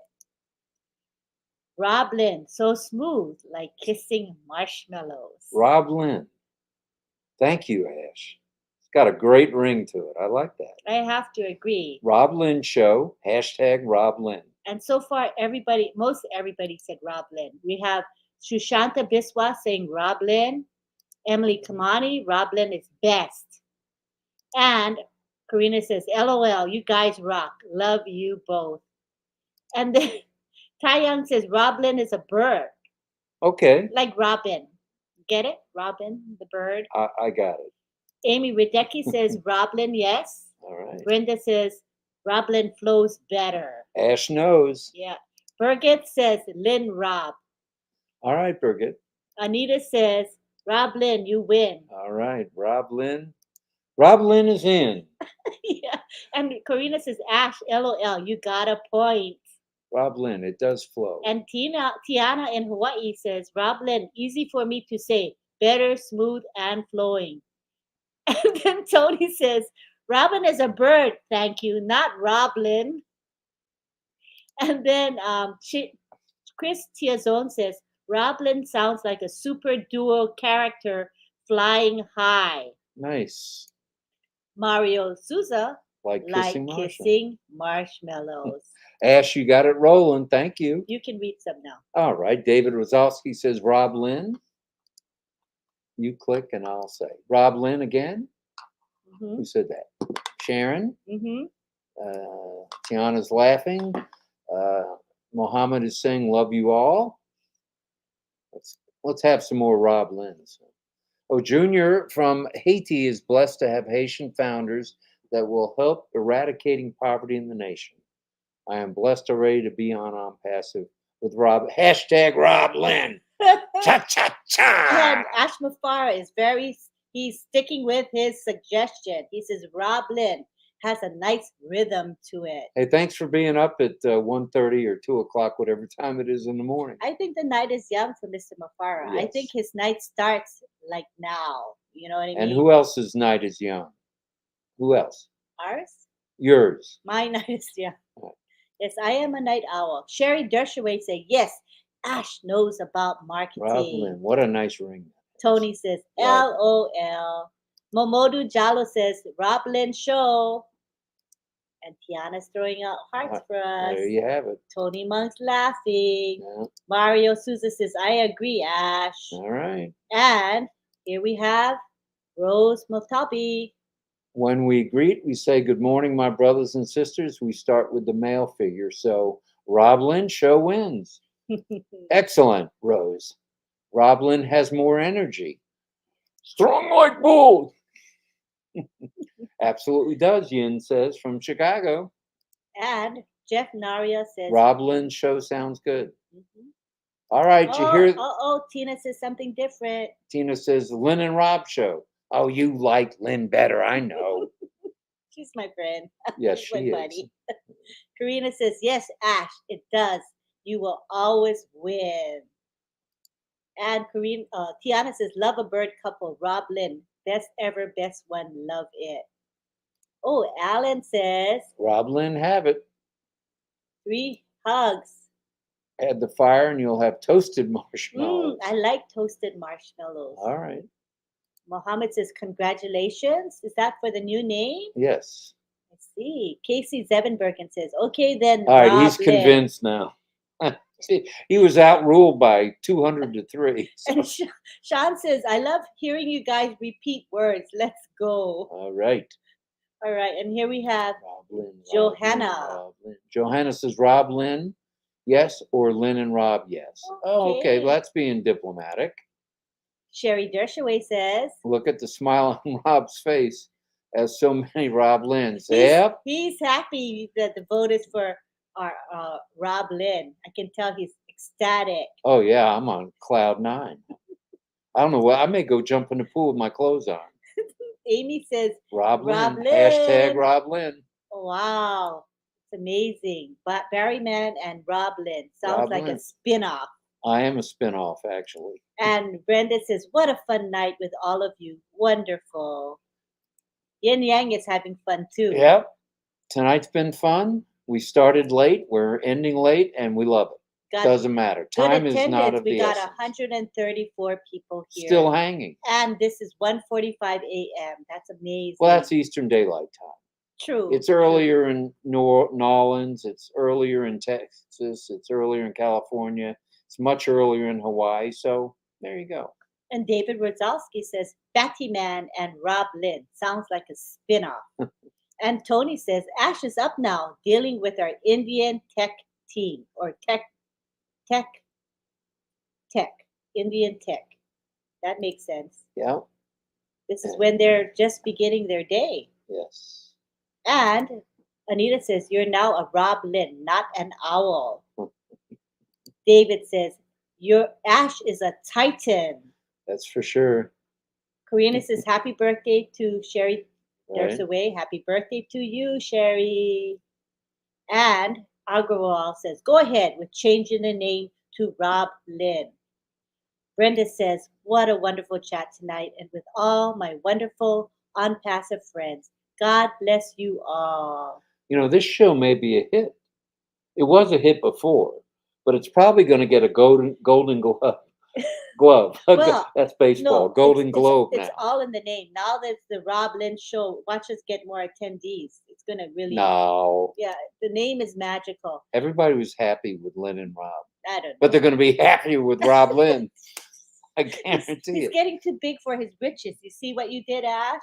Rob Lynn, so smooth, like kissing marshmallows. Rob Lynn. Thank you, Ash. It's got a great ring to it. I like that. I have to agree. Rob Lynn Show, hashtag Rob Lynn. And so far, most everybody said Rob Lynn. We have Shushanta Biswa saying Rob Lynn. Emily Kamani, Rob Lynn is best. And Karina says, LOL, you guys rock. Love you both. And then Tai Young says, Roblin is a bird. Okay. Like Robin. Get it? Robin, the bird. I got it. Amy Radecki says, Roblin, yes. All right. Brenda says, Roblin flows better. Ash knows. Yeah. Birgit says, Lynn Rob. All right, Birgit. Anita says, Roblin, you win. All right, Rob Lynn. Rob Lynn is in. Yeah. And Karina says, Ash, LOL, you got a point. Rob Lynn, it does flow. And Tiana in Hawaii says, Rob Lynn, easy for me to say, better, smooth, and flowing. And then Tony says, Robin is a bird, thank you, not Roblin. And then Chris Tiazone says, Roblin sounds like a super duo character flying high. Nice. Mario Souza, like kissing marshmallows. Ash, you got it rolling. Thank you. You can read some now. All right. David Rosowski says, Rob Lynn. You click and I'll say. Rob Lynn again? Mm-hmm. Who said that? Sharon? Mm-hmm. Tiana's laughing. Mohammed is saying, love you all. Let's have some more Rob Lynn's. Oh, Junior from Haiti is blessed to have Haitian founders that will help eradicating poverty in the nation. I am blessed already to be on Passive with Rob. Hashtag Rob Lynn. And Ash Mufareh is he's sticking with his suggestion. He says Rob Lynn has a nice rhythm to it. Hey, thanks for being up at 1:30 or 2 o'clock, whatever time it is in the morning. I think the night is young for Mr. Mufareh. Yes. I think his night starts like now. You know what I mean? And who else's night is young? Who else? Ours? Yours. My night is young. Right. Yes, I am a night owl. Sherry Dershoway said, yes, Ash knows about marketing. Rob Lynn, what a nice ring. Tony says, LOL. Momodu Jalo says, Rob Lynn show. And Tiana's throwing out hearts for us. There you have it. Tony Monk's laughing. Yeah. Mario Souza says, I agree, Ash. All right. And here we have Rose Motabi. When we greet, we say, good morning, my brothers and sisters. We start with the male figure. So Rob Lynn show wins. Excellent, Rose. Rob Lynn has more energy. Strong like bull. Absolutely does, Yin says from Chicago. And Jeff Naria says, Rob Lynn show sounds good. Mm-hmm. All right, you hear? Tina says something different. Tina says, Lynn and Rob show. Oh, you like Lynn better, I know. She's my friend. Yes, she is. Buddy. Karina says, yes, Ash, it does. You will always win. And Tiana says, love a bird couple, Rob Lynn. Best ever, best one, love it. Oh, Alan says, Rob Lynn, have it. 3 hugs. Add the fire and you'll have toasted marshmallows. I like toasted marshmallows. All right. Mohammed says, congratulations. Is that for the new name? Yes. Let's see. Casey Zevenbergen says, okay then. All right, Rob he's Lynn. Convinced now. He was outruled by 200-3. So. And Sean says, I love hearing you guys repeat words. Let's go. All right. All right, and here we have Rob Lynn, Johanna. Rob Lynn. Johanna says Rob Lynn, yes, or Lynn and Rob, yes. Oh, okay. Okay. Well, that's being diplomatic. Sherry Dershaway says Look at the smile on Rob's face as so many Rob Lynn's. Yep. he's happy that the vote is for our Rob Lynn. I can tell he's ecstatic. Oh, yeah, I'm on cloud 9. I don't know what. I may go jump in the pool with my clothes on. Amy says Rob Rob Lynn. Lynn. Hashtag Rob Lynn. Wow, it's amazing. But Barryman and Rob Lynn sounds Rob like Lynn. a spin-off. I am a spinoff, actually. And Brenda says, what a fun night with all of you. Wonderful. Yin Yang is having fun too. Yep. Tonight's been fun. We started late. We're ending late, and we love it. Doesn't matter. Time is not of we the got essence. 134 people here. Still hanging. And this is 1:45 a.m. That's amazing. Well, that's Eastern Daylight Time. True. It's earlier in New Orleans. It's earlier in Texas. It's earlier in California. It's much earlier in Hawaii. So there you go. And David Rodzalski says, Batman and Rob Lynn. Sounds like a spin-off. And Tony says, Ash is up now, dealing with our Indian tech team. Or tech, Indian tech. That makes sense. Yeah. This is when they're just beginning their day. Yes. And Anita says, you're now a Rob Lynn, not an owl. David says, your Ash is a titan. That's for sure. Karina says, happy birthday to Sherry Right. Dershaway. Happy birthday to you, Sherry. And Agrawal says, go ahead with changing the name to Rob Lynn. Brenda says, what a wonderful chat tonight, and with all my wonderful unpassive friends. God bless you all. You know, this show may be a hit. It was a hit before, but it's probably going to get a golden glove. Well, that's baseball. No, Golden Globe now. It's all in the name. Now that's the Rob Lynn show. Watch us get more attendees. It's going to really. No. Yeah, the name is magical. Everybody was happy with Lynn and Rob. I don't know. But they're going to be happier with Rob Lynn. I guarantee he's it. getting too big for his britches. You see what you did, Ash?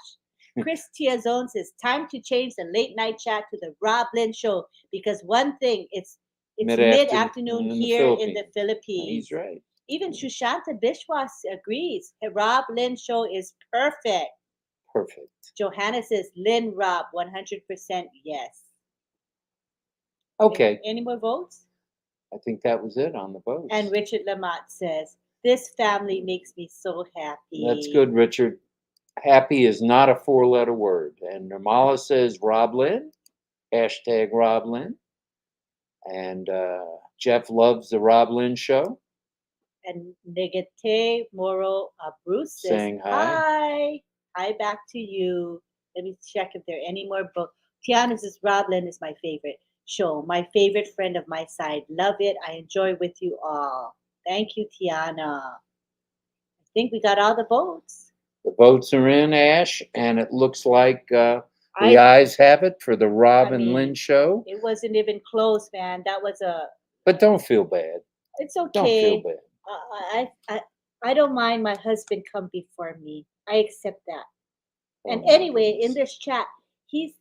Chris Tiazone says, time to change the late night chat to the Rob Lynn show, because one thing, it's mid-afternoon here in the Philippines. He's right. Even Shushanta Bishwas agrees. The Rob Lynn show is perfect. Perfect. Johanna says, Lynn Rob, 100% yes. Okay. Any more votes? I think that was it on the votes. And Richard Lamont says, this family makes me so happy. That's good, Richard. Happy is not a 4-letter word. And Nirmala says Rob Lynn. Hashtag Rob Lynn. And Jeff loves the Rob Lynn show. And Negate Moro Bruce says, saying hi. Hi back to you. Let me check if there are any more books. Tiana says, Rob Lynn is my favorite show. My favorite friend of my side. Love it. I enjoy with you all. Thank you, Tiana. I think we got all the votes. The votes are in, Ash, and it looks like the eyes have it for the Rob and Lynn show. It wasn't even close, man. That was a... But don't feel bad. It's okay. Don't feel bad. I don't mind my husband come before me. I accept that. And anyway, in this chat, he's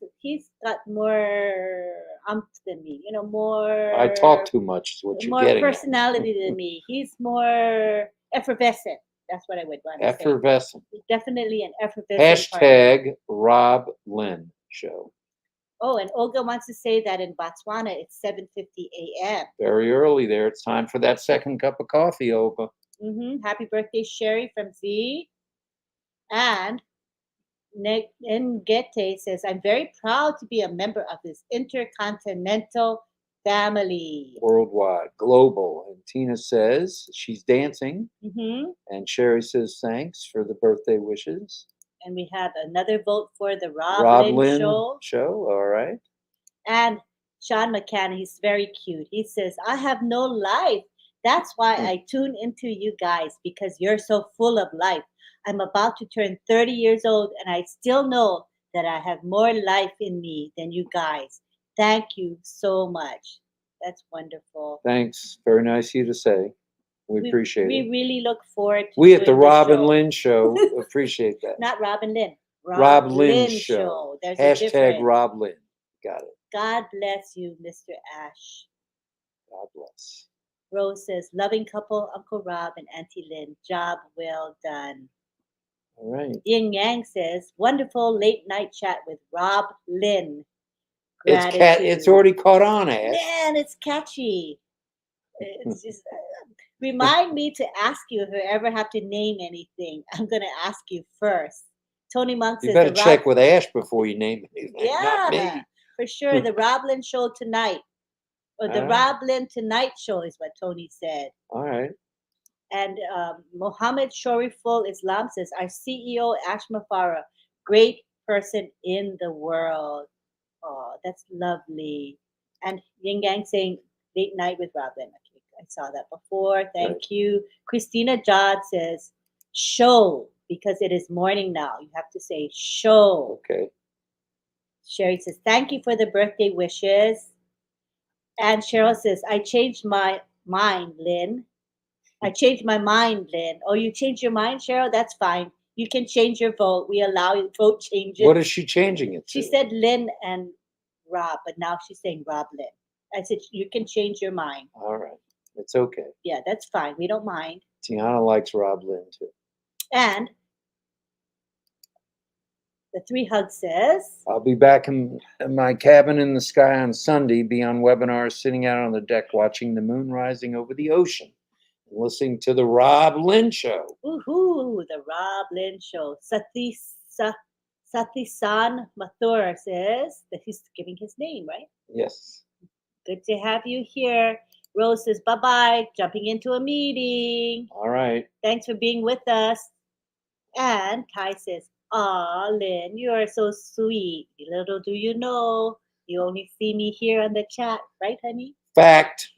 got more umph than me. You know, more... I talk too much is what you're getting. More personality than me. He's more effervescent. That's what I would want to say. Effervescent. Definitely an effervescent. Hashtag Rob Lynn show. Oh, and Olga wants to say that in Botswana it's 7:50 a.m. Very early there. It's time for that second cup of coffee, Olga. Happy birthday, Sherry from Z. And Ngete says, I'm very proud to be a member of this intercontinental family. Worldwide, global. And Tina says she's dancing. And Sherry says thanks for the birthday wishes. And we have another vote for the Rob Lynn show. All right. And Sean McCann, he's very cute. He says, I have no life. That's why I tune into you guys, because you're so full of life. I'm about to turn 30 years old, and I still know that I have more life in me than you guys. Thank you so much. That's wonderful. Thanks. Very nice of you to say. We appreciate it. We really look forward to we at the Rob and Lynn show appreciate that. Not Rob and Lynn. Rob Lynn show. there's a Hashtag difference. Rob Lynn. Got it. God bless you, Mr. Ash. God bless. Rose says, loving couple, Uncle Rob and Auntie Lynn. Job well done. All right. Yin Yang says, wonderful late night chat with Rob Lynn. It's already caught on, Ash. Man, it's catchy. It's just remind me to ask you if I ever have to name anything. I'm gonna ask you first. Tony Monk says, You better check with Ash before you name anything. Not me. Yeah, for sure. The Rob Lynn show tonight. Or the Rob Lynn Tonight Show is what Tony said. All right. And Mohammed Shoriful Islam says, our CEO, Ash Mufareh, great person in the world. Oh, that's lovely. And Yin Yang saying, late night with Robin. Okay, I saw that before. Thank you. Christina Jod says, show, because it is morning now. You have to say show. Okay. Sherry says, thank you for the birthday wishes. And Cheryl says, I changed my mind, Lynn. I changed my mind, Lynn. Oh, you changed your mind, Cheryl? That's fine. You can change your vote. We allow you vote changes. What is she changing it to? She said Lynn and Rob, but now she's saying Rob Lynn. I said, you can change your mind. All right. It's okay. Yeah, that's fine. We don't mind. Tiana likes Rob Lynn too. And the 3 Hug says, I'll be back in my cabin in the sky on Sunday, be on webinars, sitting out on the deck, watching the moon rising over the ocean, and listening to the Rob Lynn Show. Woohoo, the Rob Lynn Show. Satisan Mathur says that he's giving his name, right? Yes. Good to have you here. Rose says, bye-bye, jumping into a meeting. All right. Thanks for being with us. And Kai says, aw, Lynn, you are so sweet. Little do you know, you only see me here on the chat. Right, honey? Fact.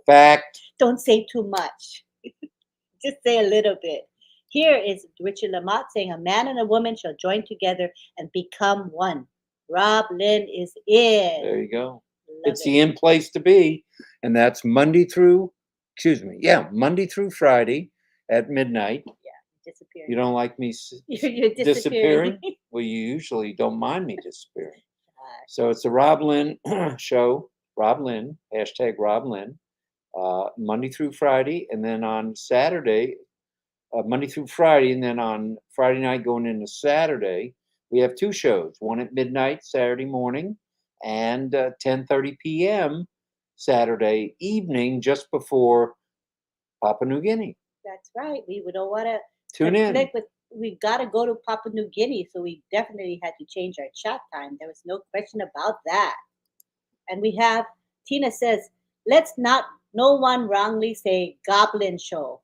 Fact. Don't say too much. Just say a little bit. Here is Richard Lamott saying, a man and a woman shall join together and become one. Rob Lynn is in. There you go. Love It's it. the in place to be. And that's Monday through Friday at midnight. Yeah, disappearing. You don't like me You're disappearing? Well, you usually don't mind me disappearing. So it's the Rob Lynn Show. Rob Lynn, hashtag Rob Lynn. Monday through Friday. And then on Saturday, Monday through Friday. And then on Friday night going into Saturday, we have 2 shows. One at midnight, Saturday morning, and 10:30 p.m. Saturday evening, just before Papua New Guinea. That's right. We don't want to Tune in. We've got to go to Papua New Guinea, so we definitely had to change our chat time. There was no question about that. And we have, Tina says, let's not, no one wrongly say Goblin Show.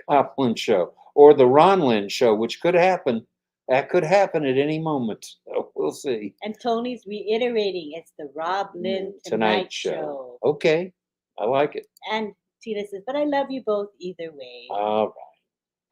Goblin Show. Or the Ron Lynn Show, which could happen. That could happen at any moment. So we'll see. And Tony's reiterating, it's the Rob Lynn Tonight Show. Okay. I like it. And Tina says, but I love you both either way. All right.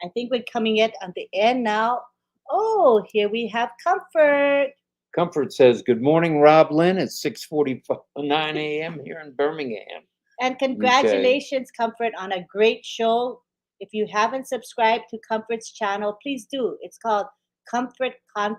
I think we're coming at the end now. Oh, here we have Comfort. Comfort says, good morning, Rob Lynn. It's 6:49 a.m. here in Birmingham. And congratulations, Comfort, on a great show. If you haven't subscribed to Comfort's channel, please do. It's called Comfort Confor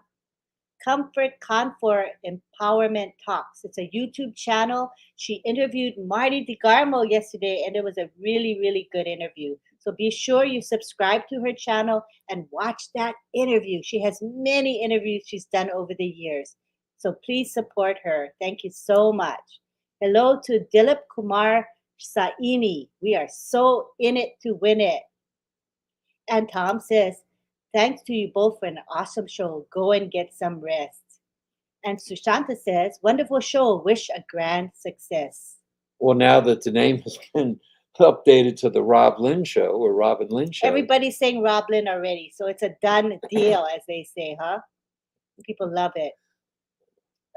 Empowerment Talks. It's a YouTube channel. She interviewed Marty DeGarmo yesterday, and it was a really, really good interview. So be sure you subscribe to her channel and watch that interview. She has many interviews she's done over the years. So please support her. Thank you so much. Hello to Dilip Kumar Saini. We are so in it to win it. And Tom says, thanks to you both for an awesome show. Go and get some rest. And Sushanta says, wonderful show. Wish a grand success. Well, now that the name has been updated to the Rob Lynn Show or Robin Lynn Show. Everybody's saying Rob Lynn already. So it's a done deal, as they say, huh? People love it.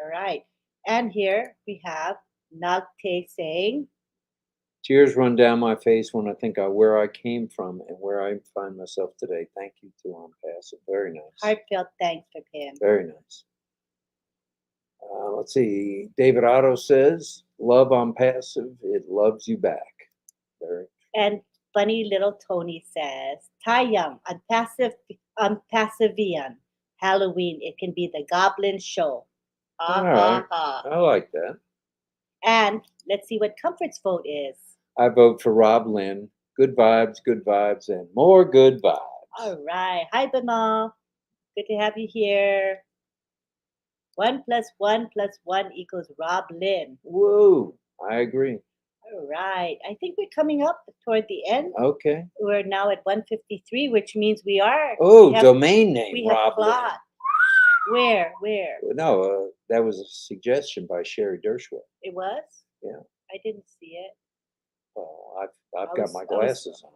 All right. And here we have Nagte saying, tears run down my face when I think of where I came from and where I find myself today. Thank you to On Passive. Very nice. Heartfelt thanks for him. Very nice. Let's see. David Otto says, love On Passive. It loves you back. Very. And funny little Tony says, Tayam, Unpassivian. Halloween. It can be the Goblin Show. Ha All ha right. ha. I like that. And let's see what Comfort's vote is. I vote for Rob Lynn. Good vibes, and more good vibes. All right. Hi, Bama. Good to have you here. 1 + 1 + 1 equals Rob Lynn. Woo! I agree. All right. I think we're coming up toward the end. Okay. We're now at 153, which means we are. Oh, we have, domain name we have Rob Lynn. plot. Where? No, that was a suggestion by Sherry Dershowitz. It was? Yeah. I didn't see it. Well, I've got my glasses on.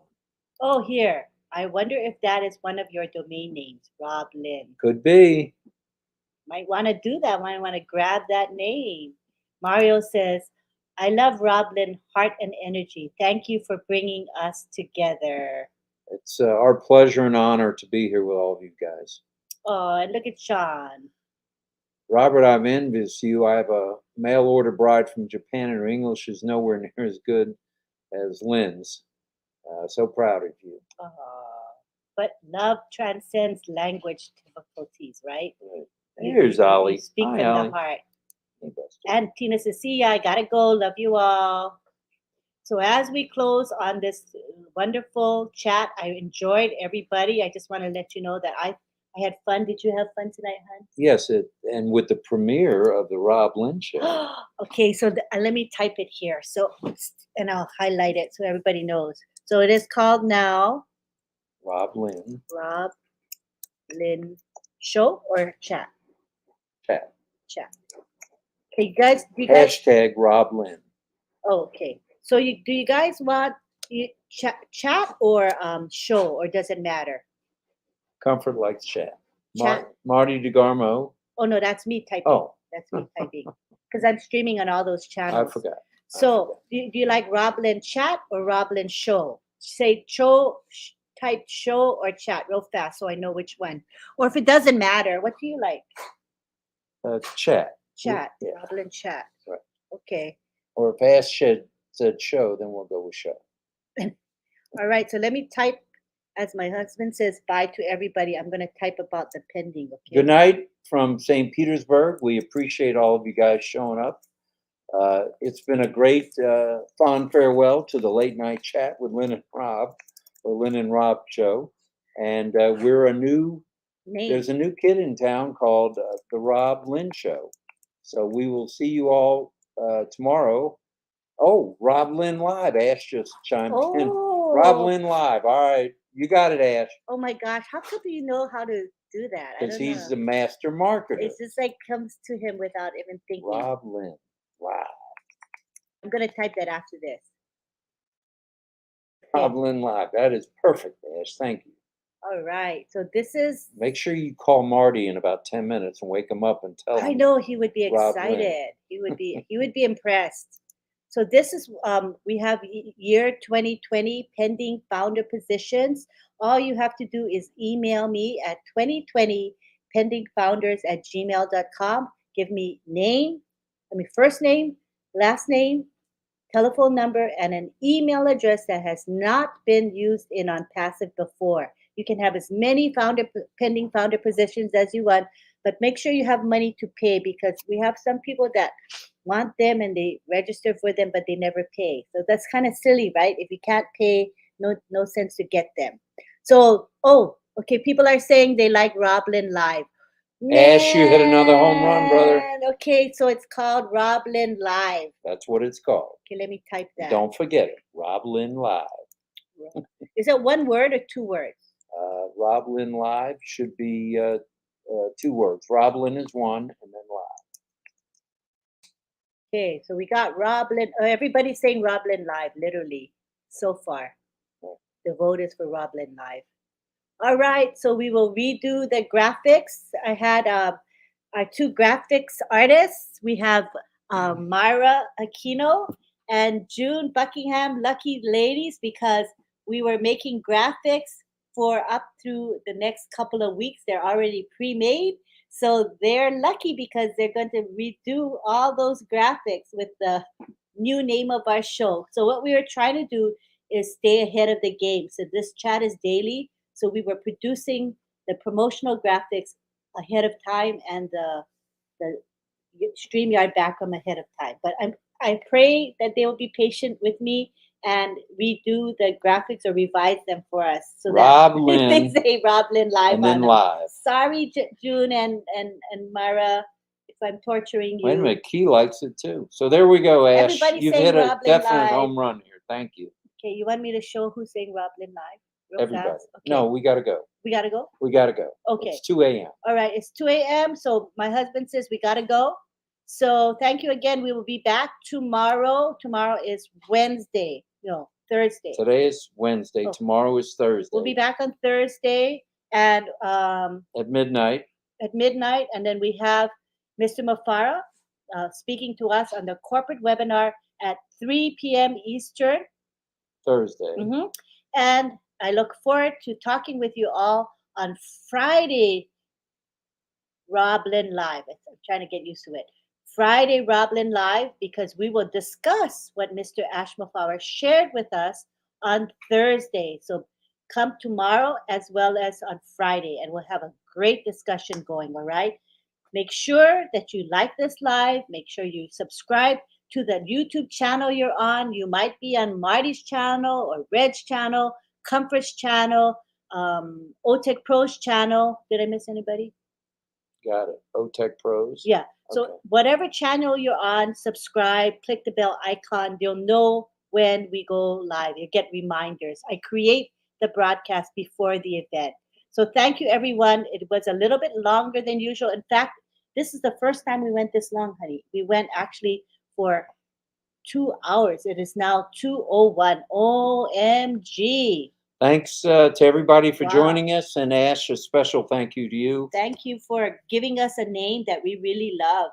Oh, here. I wonder if that is one of your domain names, Rob Lynn. Could be. Might want to do that. Might want to grab that name. Mario says, I love Rob Lynn, heart and energy. Thank you for bringing us together. It's our pleasure and honor to be here with all of you guys. Oh, and look at Sean. Robert, I'm envious you. I have a mail order bride from Japan, and her English is nowhere near as good as Lynn's. So proud of you. But love transcends language difficulties, right? Here's You Ollie. speak Hi, from Ollie. the heart. Hey, Buster. And Tina says, see ya, I gotta go. Love you all. So as we close on this wonderful chat, I enjoyed everybody. I just want to let you know that I had fun. Did you have fun tonight, hon? Yes, and with the premiere of the Rob Lynn show. Okay, so let me type it here. So, and I'll highlight it so everybody knows. So it is called now Rob Lynn. Rob Lynn Show or Chat? Chat. Okay, guys. Hashtag Rob Lynn. Oh, okay. So do you guys want chat or show, or does it matter? Comfort likes chat. Chat. Marty DeGarmo. Oh no, that's me typing. Oh, that's me typing because I'm streaming on all those channels. I forgot. So do you like Rob Lynn Chat or Rob Lynn Show? Say show, type show or chat real fast so I know which one. Or if it doesn't matter, what do you like? Chat. Chat. Yeah. Rob Lynn Chat. Right. Okay. Or if Ash said show, then we'll go with show. All right. So let me type. As my husband says bye to everybody, I'm going to type about the pending. Okay. Good night from St. Petersburg. We appreciate all of you guys showing up. It's been a great, fond farewell to the late night chat with Lynn and Rob, or Lynn and Rob show. And we're a new, there's a new kid in town called the Rob Lynn Show. So we will see you all tomorrow. Oh, Rob Lynn Live. Ash just chimed in. Rob Lynn Live. All right. You got it, Ash. Oh my gosh. How come you know how to do that? Because he's the master marketer. It's just like comes to him without even thinking. Rob Lynn. Wow. I'm going to type that after this. Rob Lynn Live. That is perfect, Ash. Thank you. All right. So this is. Make sure you call Marty in about 10 minutes and wake him up and tell him. I know he would be excited. He would be impressed. So this is we have year 2020 pending founder positions. All you have to do is email me at 2020pendingfounders@gmail.com. Give me first name, last name, telephone number, and an email address that has not been used in On Passive before. You can have as many pending founder positions as you want, but make sure you have money to pay because we have some people that want them and they register for them, but they never pay. So that's kind of silly, right? If you can't pay, no sense to get them. So, okay, people are saying they like Rob Lynn Live. Ash, you hit another home run, brother. Okay, so it's called Rob Lynn Live. That's what it's called. Okay, let me type that. Don't forget it. Rob Lynn Live. Is it one word or two words? Rob Lynn Live should be 2 words. Rob Lynn is 1 and then live. Okay, so we got Rob Lynn. Everybody's saying Rob Lynn Live, literally, so far. The vote is for Rob Lynn Live. All right, so we will redo the graphics. I had our 2 graphics artists. We have Myra Aquino and June Buckingham, lucky ladies, because we were making graphics for up through the next couple of weeks. They're already pre-made. So they're lucky because they're going to redo all those graphics with the new name of our show. So what we were trying to do is stay ahead of the game. So this chat is daily. So we were producing the promotional graphics ahead of time, and the StreamYard background ahead of time. But I pray that they will be patient with me and redo the graphics or revise them for us so Rob that Lynn, they say Rob Lynn live and on then them. live. Sorry, June and Mara, if I'm torturing you. Wait a minute, Key likes it too. So there we go, Ash. Everybody's You've saying hit a Rob Lynn definite live. home run here. Thank you. Okay, you want me to show who's saying Rob Lynn live? Real Everybody. fast? Okay. No, we got to go. We got to go? We got to go. Okay. It's 2 a.m. All right, it's 2 a.m. So my husband says we got to go. So thank you again. We will be back tomorrow. Tomorrow is Wednesday. No, Thursday. Today is Wednesday. Oh. Tomorrow is Thursday. We'll be back on Thursday and at midnight. At midnight, and then we have Mr. Mufareh speaking to us on the corporate webinar at 3 p.m. Eastern. Thursday. Mm-hmm. And I look forward to talking with you all on Friday, Rob Lynn Live. I'm trying to get used to it. Friday, Rob Lynn Live, because we will discuss what Mr. Ash Mufareh shared with us on Thursday. So come tomorrow as well as on Friday, and we'll have a great discussion going, all right? Make sure that you like this live. Make sure you subscribe to the YouTube channel you're on. You might be on Marty's channel or Red's channel, Comfort's channel, OTech Pro's channel. Did I miss anybody? Got it. OTech Pros. Yeah. So okay. Whatever channel you're on, subscribe, click the bell icon. You'll know when we go live. You get reminders. I create the broadcast before the event. So thank you, everyone. It was a little bit longer than usual. In fact, this is the first time we went this long, honey. We went actually for 2 hours. It is now 2:01. OMG. Thanks to everybody for Wow. joining us. And Ash, a special thank you to you. Thank you for giving us a name that we really love,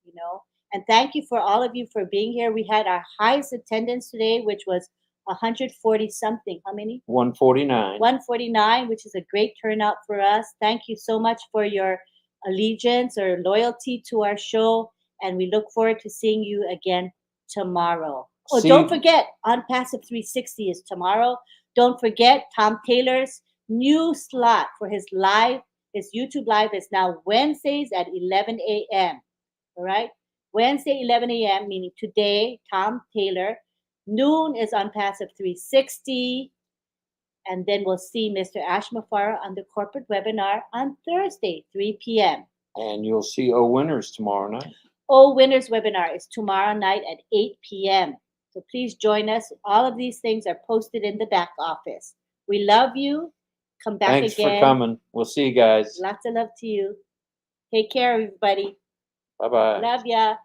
you know. And thank you for all of you for being here. We had our highest attendance today, which was 140 something. How many? 149. 149, which is a great turnout for us. Thank you so much for your allegiance or loyalty to our show. And we look forward to seeing you again tomorrow. Oh, don't forget, On Passive 360 is tomorrow. Don't forget, Tom Taylor's new slot for his YouTube live is now Wednesdays at 11 a.m. All right? Wednesday, 11 a.m., meaning today, Tom Taylor. Noon is On Passive 360. And then we'll see Mr. Ash Mufareh on the corporate webinar on Thursday, 3 p.m. And you'll see O Winners tomorrow night. O Winners webinar is tomorrow night at 8 p.m. So please join us. All of these things are posted in the back office. We love you. Come back Thanks again. for coming. We'll see you guys. Lots of love to you. Take care, everybody. Bye-bye. Love ya.